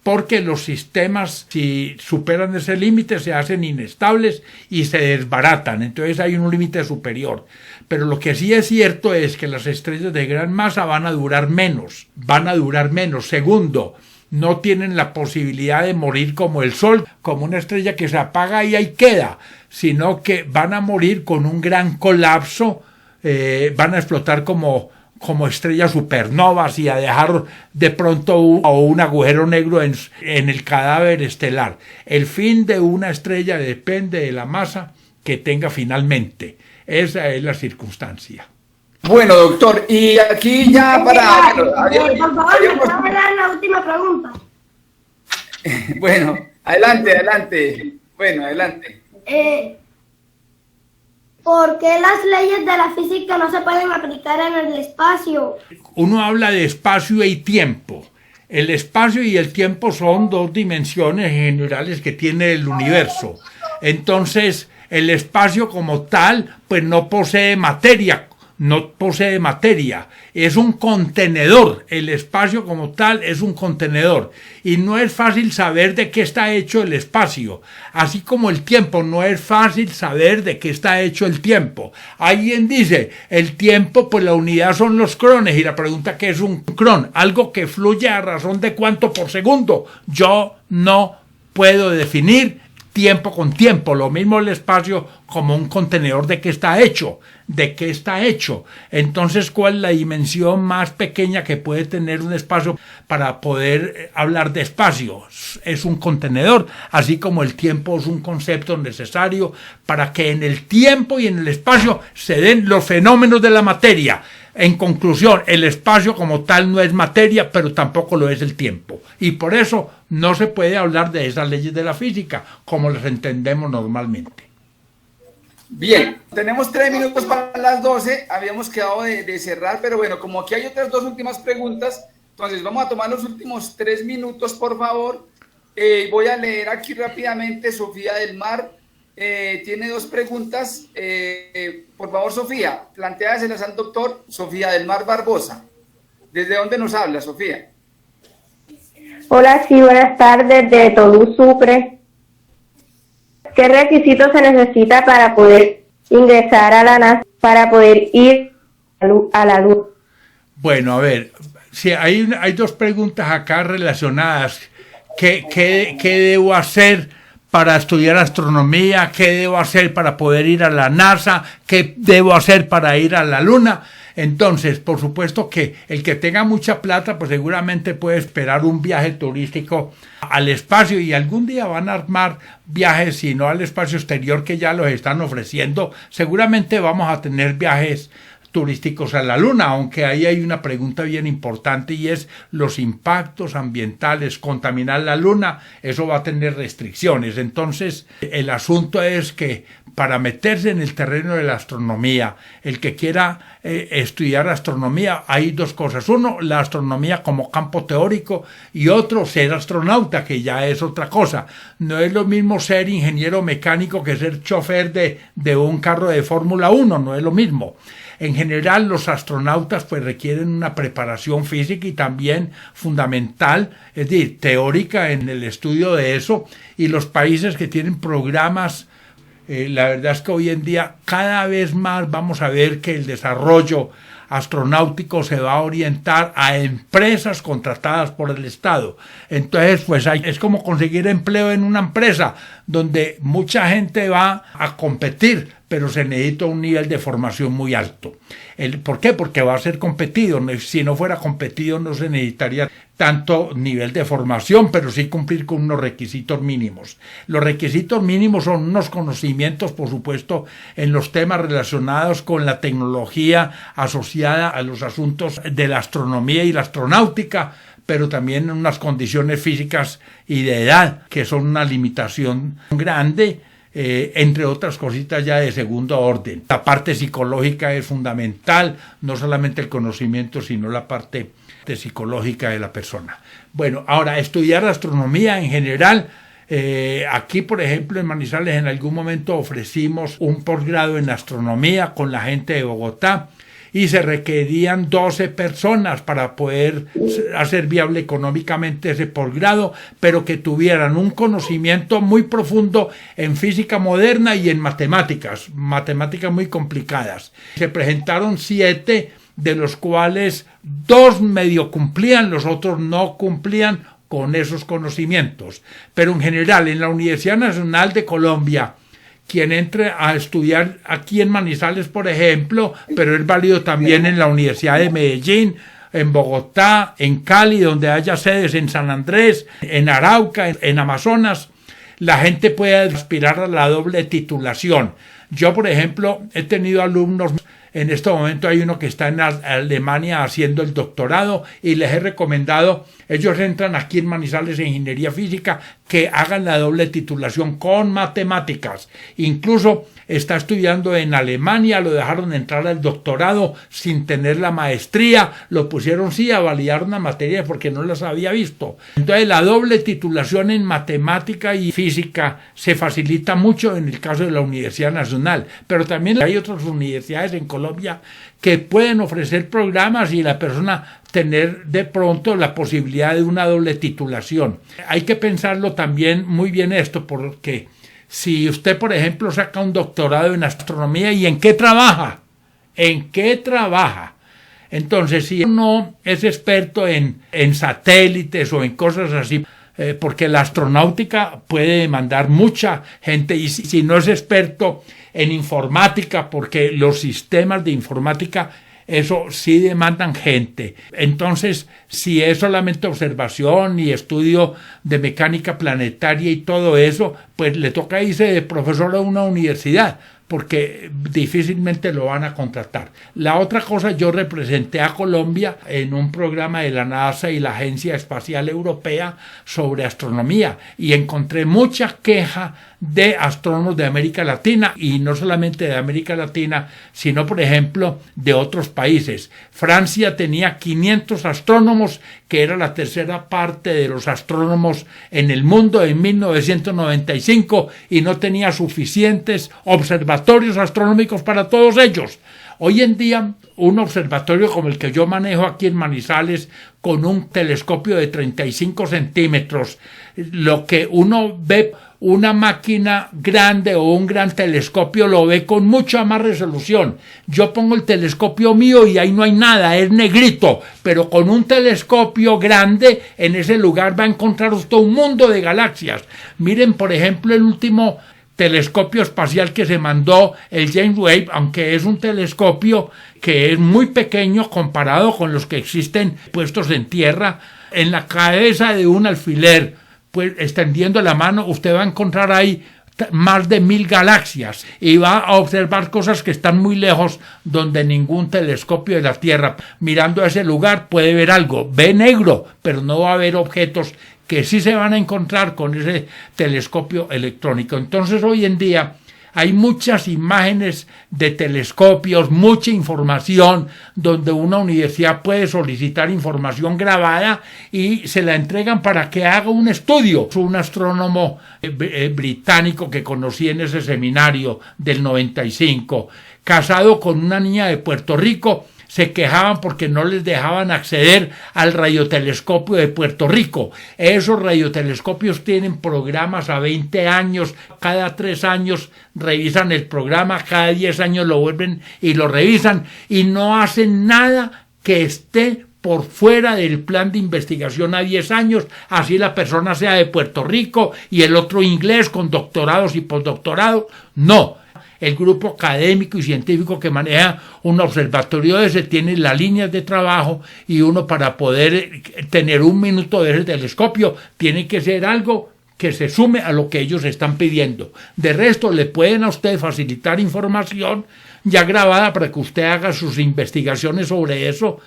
porque los sistemas, si superan ese límite, se hacen inestables y se desbaratan. Entonces hay un límite superior. Pero lo que sí es cierto es que las estrellas de gran masa van a durar menos. Segundo, no tienen la posibilidad de morir como el Sol, como una estrella que se apaga y ahí queda, sino que van a morir con un gran colapso, van a explotar como estrellas supernovas y a dejar de pronto un agujero negro en el cadáver estelar. El fin de una estrella depende de la masa que tenga finalmente. Esa es la circunstancia. Bueno, doctor, y aquí ya para... Por favor, la última pregunta. Bueno, adelante. Bueno, adelante. ¿Por qué las leyes de la física no se pueden aplicar en el espacio? Uno habla de espacio y tiempo. El espacio y el tiempo son dos dimensiones generales que tiene el universo. Entonces, el espacio como tal, pues no posee materia, es un contenedor. El espacio como tal es un contenedor y no es fácil saber de qué está hecho el espacio, así como el tiempo no es fácil saber de qué está hecho el tiempo. Alguien dice, el tiempo, pues la unidad son los crones, y la pregunta, ¿qué es un cron? Algo que fluye a razón de cuánto por segundo. Yo no puedo definir tiempo con tiempo. Lo mismo el espacio como un contenedor, ¿de qué está hecho? ¿De qué está hecho? Entonces, ¿cuál es la dimensión más pequeña que puede tener un espacio para poder hablar de espacio? Es un contenedor, así como el tiempo es un concepto necesario para que en el tiempo y en el espacio se den los fenómenos de la materia. En conclusión, el espacio como tal no es materia, pero tampoco lo es el tiempo. Y por eso no se puede hablar de esas leyes de la física como las entendemos normalmente. Bien, tenemos 3 minutos para las 12. Habíamos quedado de cerrar, pero bueno, como aquí hay otras 2 últimas preguntas, entonces vamos a tomar los últimos 3 minutos, por favor. Voy a leer aquí rápidamente. Sofía del Mar tiene 2 preguntas. Por favor, Sofía, plantéaselas al doctor. Sofía del Mar Barbosa. ¿Desde dónde nos habla, Sofía? Hola, sí, buenas tardes, de Tolú, Sucre. ¿Qué requisitos se necesita para poder ingresar a la NASA, para poder ir a la luz? Bueno, a ver, sí, hay 2 preguntas acá relacionadas. ¿Qué debo hacer para estudiar astronomía? ¿Qué debo hacer para poder ir a la NASA? ¿Qué debo hacer para ir a la Luna? Entonces, por supuesto que el que tenga mucha plata, pues seguramente puede esperar un viaje turístico al espacio, y algún día van a armar viajes, si no al espacio exterior, que ya los están ofreciendo. Seguramente vamos a tener viajes turísticos a la Luna, aunque ahí hay una pregunta bien importante, y es los impactos ambientales. Contaminar la Luna, eso va a tener restricciones. Entonces, el asunto es que para meterse en el terreno de la astronomía, el que quiera estudiar astronomía, hay 2 cosas. Uno, la astronomía como campo teórico, y otro, ser astronauta, que ya es otra cosa. No es lo mismo ser ingeniero mecánico que ser chofer de un carro de Fórmula 1, no es lo mismo. En general, los astronautas pues requieren una preparación física y también fundamental, es decir, teórica, en el estudio de eso, y los países que tienen programas, la verdad es que hoy en día cada vez más vamos a ver que el desarrollo astronáutico se va a orientar a empresas contratadas por el Estado. Entonces, pues es como conseguir empleo en una empresa donde mucha gente va a competir, pero se necesita un nivel de formación muy alto. ¿Por qué? Porque va a ser competido. Si no fuera competido, no se necesitaría tanto nivel de formación, pero sí cumplir con unos requisitos mínimos. Los requisitos mínimos son unos conocimientos, por supuesto, en los temas relacionados con la tecnología asociada a los asuntos de la astronomía y la astronáutica, pero también en unas condiciones físicas y de edad, que son una limitación grande, entre otras cositas ya de segundo orden. La parte psicológica es fundamental, no solamente el conocimiento, sino la parte psicológica de la persona. Bueno, ahora, estudiar astronomía en general. Aquí, por ejemplo, en Manizales, en algún momento ofrecimos un posgrado en astronomía con la gente de Bogotá, y se requerían 12 personas para poder hacer viable económicamente ese posgrado, pero que tuvieran un conocimiento muy profundo en física moderna y en matemáticas muy complicadas. Se presentaron 7, de los cuales 2 medio cumplían, los otros no cumplían con esos conocimientos. Pero en general, en la Universidad Nacional de Colombia, quien entre a estudiar aquí en Manizales, por ejemplo, pero es válido también en la Universidad de Medellín, en Bogotá, en Cali, donde haya sedes, en San Andrés, en Arauca, en Amazonas, la gente puede aspirar a la doble titulación. Yo, por ejemplo, he tenido alumnos. En este momento hay uno que está en Alemania haciendo el doctorado, y les he recomendado, ellos entran aquí en Manizales en Ingeniería Física, que hagan la doble titulación con matemáticas. Incluso está estudiando en Alemania, lo dejaron entrar al doctorado sin tener la maestría, lo pusieron sí a validar una materia porque no las había visto. Entonces la doble titulación en matemática y física se facilita mucho en el caso de la Universidad Nacional, pero también hay otras universidades en Colombia que pueden ofrecer programas y la persona tener de pronto la posibilidad de una doble titulación. Hay que pensarlo también muy bien esto, porque si usted, por ejemplo, saca un doctorado en astronomía, ¿y en qué trabaja? ¿En qué trabaja? Entonces, si uno es experto en satélites o en cosas así, porque la astronáutica puede demandar mucha gente, y si no es experto en informática, porque los sistemas de informática, eso sí demandan gente. Entonces, si es solamente observación y estudio de mecánica planetaria y todo eso, pues le toca irse de profesor a una universidad, porque difícilmente lo van a contratar. La otra cosa, yo representé a Colombia en un programa de la NASA y la Agencia Espacial Europea sobre astronomía, y encontré mucha queja de astrónomos de América Latina, y no solamente de América Latina, sino por ejemplo de otros países. Francia tenía 500 astrónomos, que era la tercera parte de los astrónomos en el mundo en 1995, y no tenía suficientes observatorios astronómicos para todos ellos. Hoy en día, un observatorio como el que yo manejo aquí en Manizales, con un telescopio de 35 centímetros, lo que uno ve, una máquina grande o un gran telescopio, lo ve con mucha más resolución. Yo pongo el telescopio mío y ahí no hay nada, es negrito, pero con un telescopio grande en ese lugar va a encontrar usted un mundo de galaxias. Miren, por ejemplo, el último telescopio espacial que se mandó, el James Webb, aunque es un telescopio que es muy pequeño comparado con los que existen puestos en tierra, en la cabeza de un alfiler, pues extendiendo la mano, usted va a encontrar ahí más de 1000 galaxias, y va a observar cosas que están muy lejos, donde ningún telescopio de la Tierra, mirando a ese lugar, puede ver algo. Ve negro, pero no va a ver objetos que sí se van a encontrar con ese telescopio electrónico. Entonces, hoy en día hay muchas imágenes de telescopios, mucha información, donde una universidad puede solicitar información grabada y se la entregan para que haga un estudio. Un astrónomo británico que conocí en ese seminario del 95, casado con una niña de Puerto Rico, se quejaban porque no les dejaban acceder al radiotelescopio de Puerto Rico. Esos radiotelescopios tienen programas a 20 años, cada 3 años revisan el programa, cada 10 años lo vuelven y lo revisan, y no hacen nada que esté por fuera del plan de investigación a 10 años, así la persona sea de Puerto Rico y el otro inglés con doctorados y postdoctorados. No. El grupo académico y científico que maneja un observatorio ese tiene las líneas de trabajo, y uno, para poder tener un minuto de ese telescopio, tiene que ser algo que se sume a lo que ellos están pidiendo. De resto, le pueden a usted facilitar información ya grabada para que usted haga sus investigaciones sobre eso,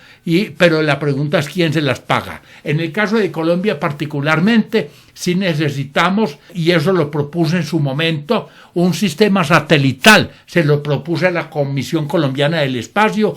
pero la pregunta es quién se las paga. En el caso de Colombia particularmente, sí necesitamos, y eso lo propuse en su momento, un sistema satelital. Se lo propuse a la Comisión Colombiana del Espacio,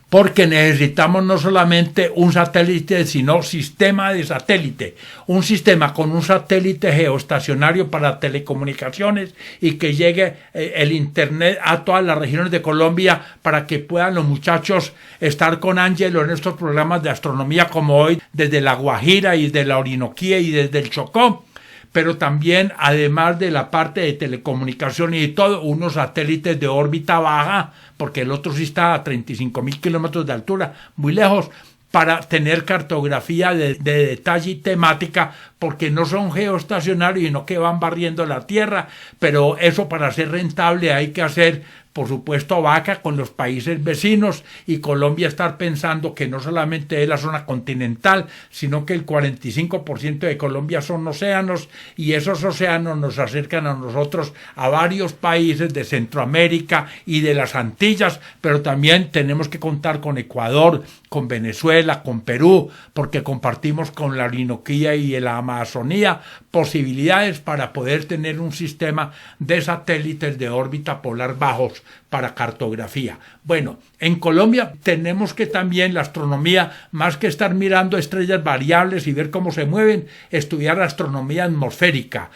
porque necesitamos no solamente un satélite, sino sistema de satélite, un sistema con un satélite geoestacionario para telecomunicaciones, y que llegue el internet a todas las regiones de Colombia, para que puedan los muchachos estar con Ángelo en estos programas de astronomía como hoy, desde La Guajira y desde la Orinoquía y desde el Chocó. Pero también, además de la parte de telecomunicaciones y todo, unos satélites de órbita baja, porque el otro sí está a 35.000 kilómetros de altura, muy lejos, para tener cartografía de detalle y temática, porque no son geoestacionarios, sino que van barriendo la Tierra. Pero eso, para ser rentable, hay que hacer, por supuesto, vaca con los países vecinos, y Colombia estar pensando que no solamente es la zona continental, sino que el 45% de Colombia son océanos, y esos océanos nos acercan a nosotros, a varios países de Centroamérica y de las Antillas, pero también tenemos que contar con Ecuador, con Venezuela, con Perú, porque compartimos con la Orinoquía y la Amazonía posibilidades para poder tener un sistema de satélites de órbita polar bajos para cartografía. Bueno, en Colombia tenemos que también la astronomía, más que estar mirando estrellas variables y ver cómo se mueven, estudiar astronomía atmosférica.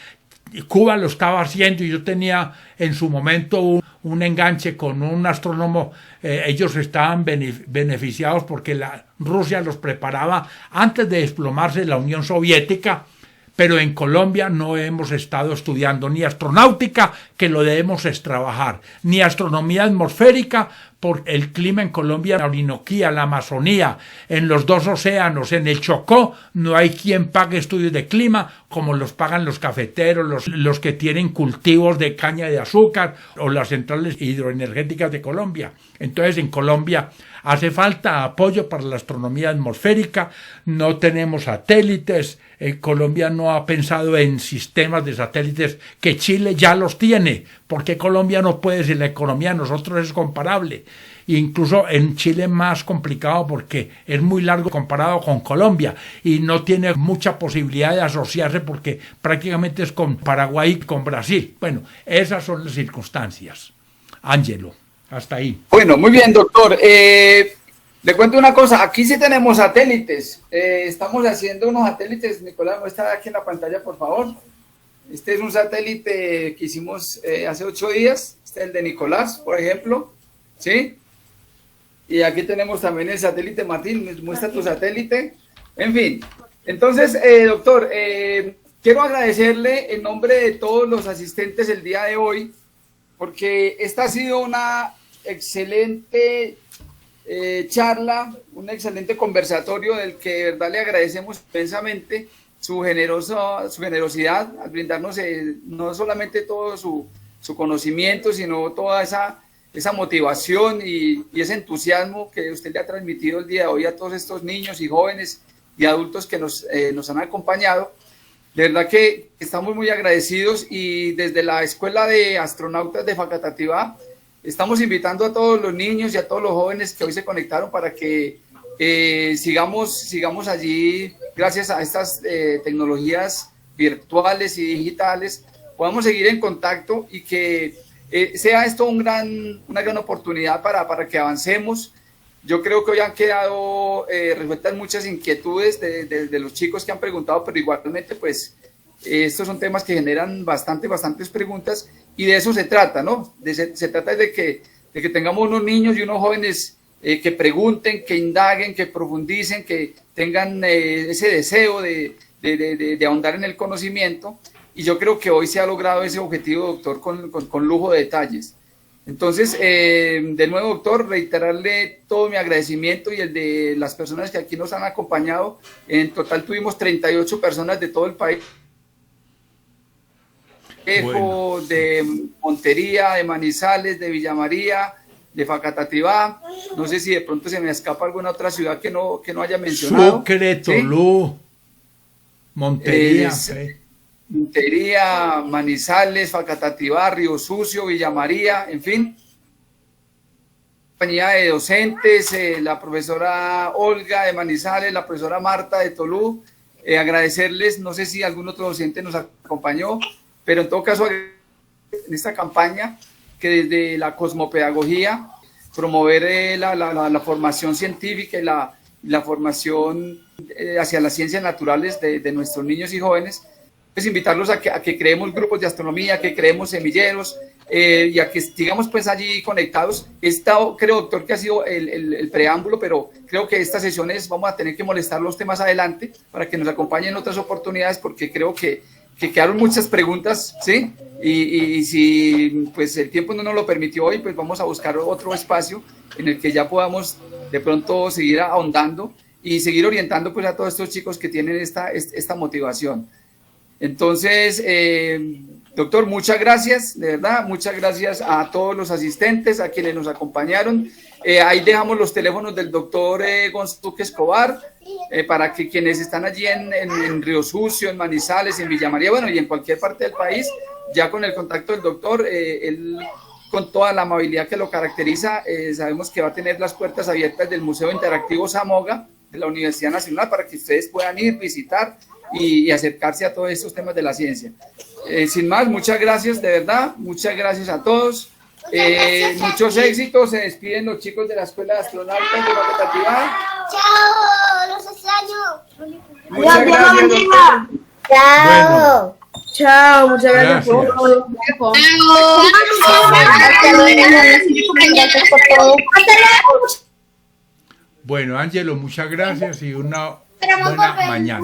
Cuba lo estaba haciendo, y yo tenía en su momento un enganche con un astrónomo. Ellos estaban beneficiados porque Rusia los preparaba antes de desplomarse la Unión Soviética, pero en Colombia no hemos estado estudiando ni astronáutica, que lo debemos es trabajar, ni astronomía atmosférica, por el clima en Colombia, la Orinoquía, la Amazonía, en los dos océanos, en el Chocó, no hay quien pague estudios de clima como los pagan los cafeteros, los que tienen cultivos de caña de azúcar o las centrales hidroenergéticas de Colombia. Entonces, en Colombia hace falta apoyo para la astronomía atmosférica, no tenemos satélites, Colombia no ha pensado en sistemas de satélites que Chile ya los tiene. ¿Por qué Colombia no puede si la economía de nosotros es comparable? Incluso en Chile es más complicado porque es muy largo comparado con Colombia y no tiene mucha posibilidad de asociarse porque prácticamente es con Paraguay y con Brasil. Bueno, esas son las circunstancias. Ángelo, hasta ahí. Bueno, muy bien, doctor. Le cuento una cosa, aquí sí tenemos satélites, estamos haciendo unos satélites, Nicolás, muestra aquí en la pantalla, por favor. Este es un satélite que hicimos hace 8 días, este es el de Nicolás, por ejemplo, ¿sí? Y aquí tenemos también el satélite Martín, muestra tu satélite, en fin. Entonces, doctor, quiero agradecerle en nombre de todos los asistentes el día de hoy, porque esta ha sido una excelente charla, un excelente conversatorio del que de verdad le agradecemos inmensamente su generosidad al brindarnos no solamente todo su conocimiento, sino toda esa motivación y ese entusiasmo que usted le ha transmitido el día de hoy a todos estos niños y jóvenes y adultos que nos han acompañado. De verdad que estamos muy agradecidos y desde la Escuela de Astronautas de Facatativá estamos invitando a todos los niños y a todos los jóvenes que hoy se conectaron para que sigamos allí, gracias a estas tecnologías virtuales y digitales, podamos seguir en contacto y que sea esto una gran oportunidad para que avancemos. Yo creo que hoy han quedado resueltas muchas inquietudes de los chicos que han preguntado, pero igualmente pues estos son temas que generan bastantes preguntas y de eso se trata, ¿no? Se trata de que tengamos unos niños y unos jóvenes que pregunten, que indaguen, que profundicen, que tengan ese deseo de ahondar en el conocimiento, y yo creo que hoy se ha logrado ese objetivo, doctor, con lujo de detalles. Entonces, de nuevo, doctor, reiterarle todo mi agradecimiento y el de las personas que aquí nos han acompañado. En total tuvimos 38 personas de todo el país. Bueno. De Montería, de Manizales, de Villa María, de Facatativá, no sé si de pronto se me escapa alguna otra ciudad que no haya mencionado. Sucre, Tolú, ¿sí? Montería. Montería, Manizales, Facatativá, Río Sucio, Villa María, en fin. Compañía de docentes, la profesora Olga de Manizales, la profesora Marta de Tolú, agradecerles, no sé si algún otro docente nos acompañó, pero en todo caso, en esta campaña, que desde la cosmopedagogía, promover la formación científica y la formación hacia las ciencias naturales de nuestros niños y jóvenes, pues invitarlos a que creemos grupos de astronomía, que creemos semilleros, y a que sigamos pues allí conectados. Creo, doctor, que ha sido el preámbulo, pero creo que estas sesiones vamos a tener que molestar los temas adelante para que nos acompañen en otras oportunidades, porque creo que quedaron muchas preguntas, ¿sí? Y si pues el tiempo no nos lo permitió hoy, pues vamos a buscar otro espacio en el que ya podamos de pronto seguir ahondando y seguir orientando pues a todos estos chicos que tienen esta motivación. Entonces, doctor, muchas gracias, de verdad, muchas gracias a todos los asistentes, a quienes nos acompañaron. Ahí dejamos los teléfonos del doctor Gonzalo Escobar, para que quienes están allí en Río Sucio, en Manizales, en Villa María, bueno, y en cualquier parte del país, ya con el contacto del doctor, él con toda la amabilidad que lo caracteriza, sabemos que va a tener las puertas abiertas del Museo Interactivo Zamoga de la Universidad Nacional para que ustedes puedan ir, visitar y acercarse a todos estos temas de la ciencia. Sin más, muchas gracias, de verdad, muchas gracias a todos. Muchos éxitos, se despiden los chicos de la Escuela de Astronautas de Facatativá. ¡Chao! ¡Los extraño! Muchas gracias, doctor. ¡Chao! Bueno. Chao, muchas gracias por todo. Bueno, Ángelo, muchas gracias y una buena mañana.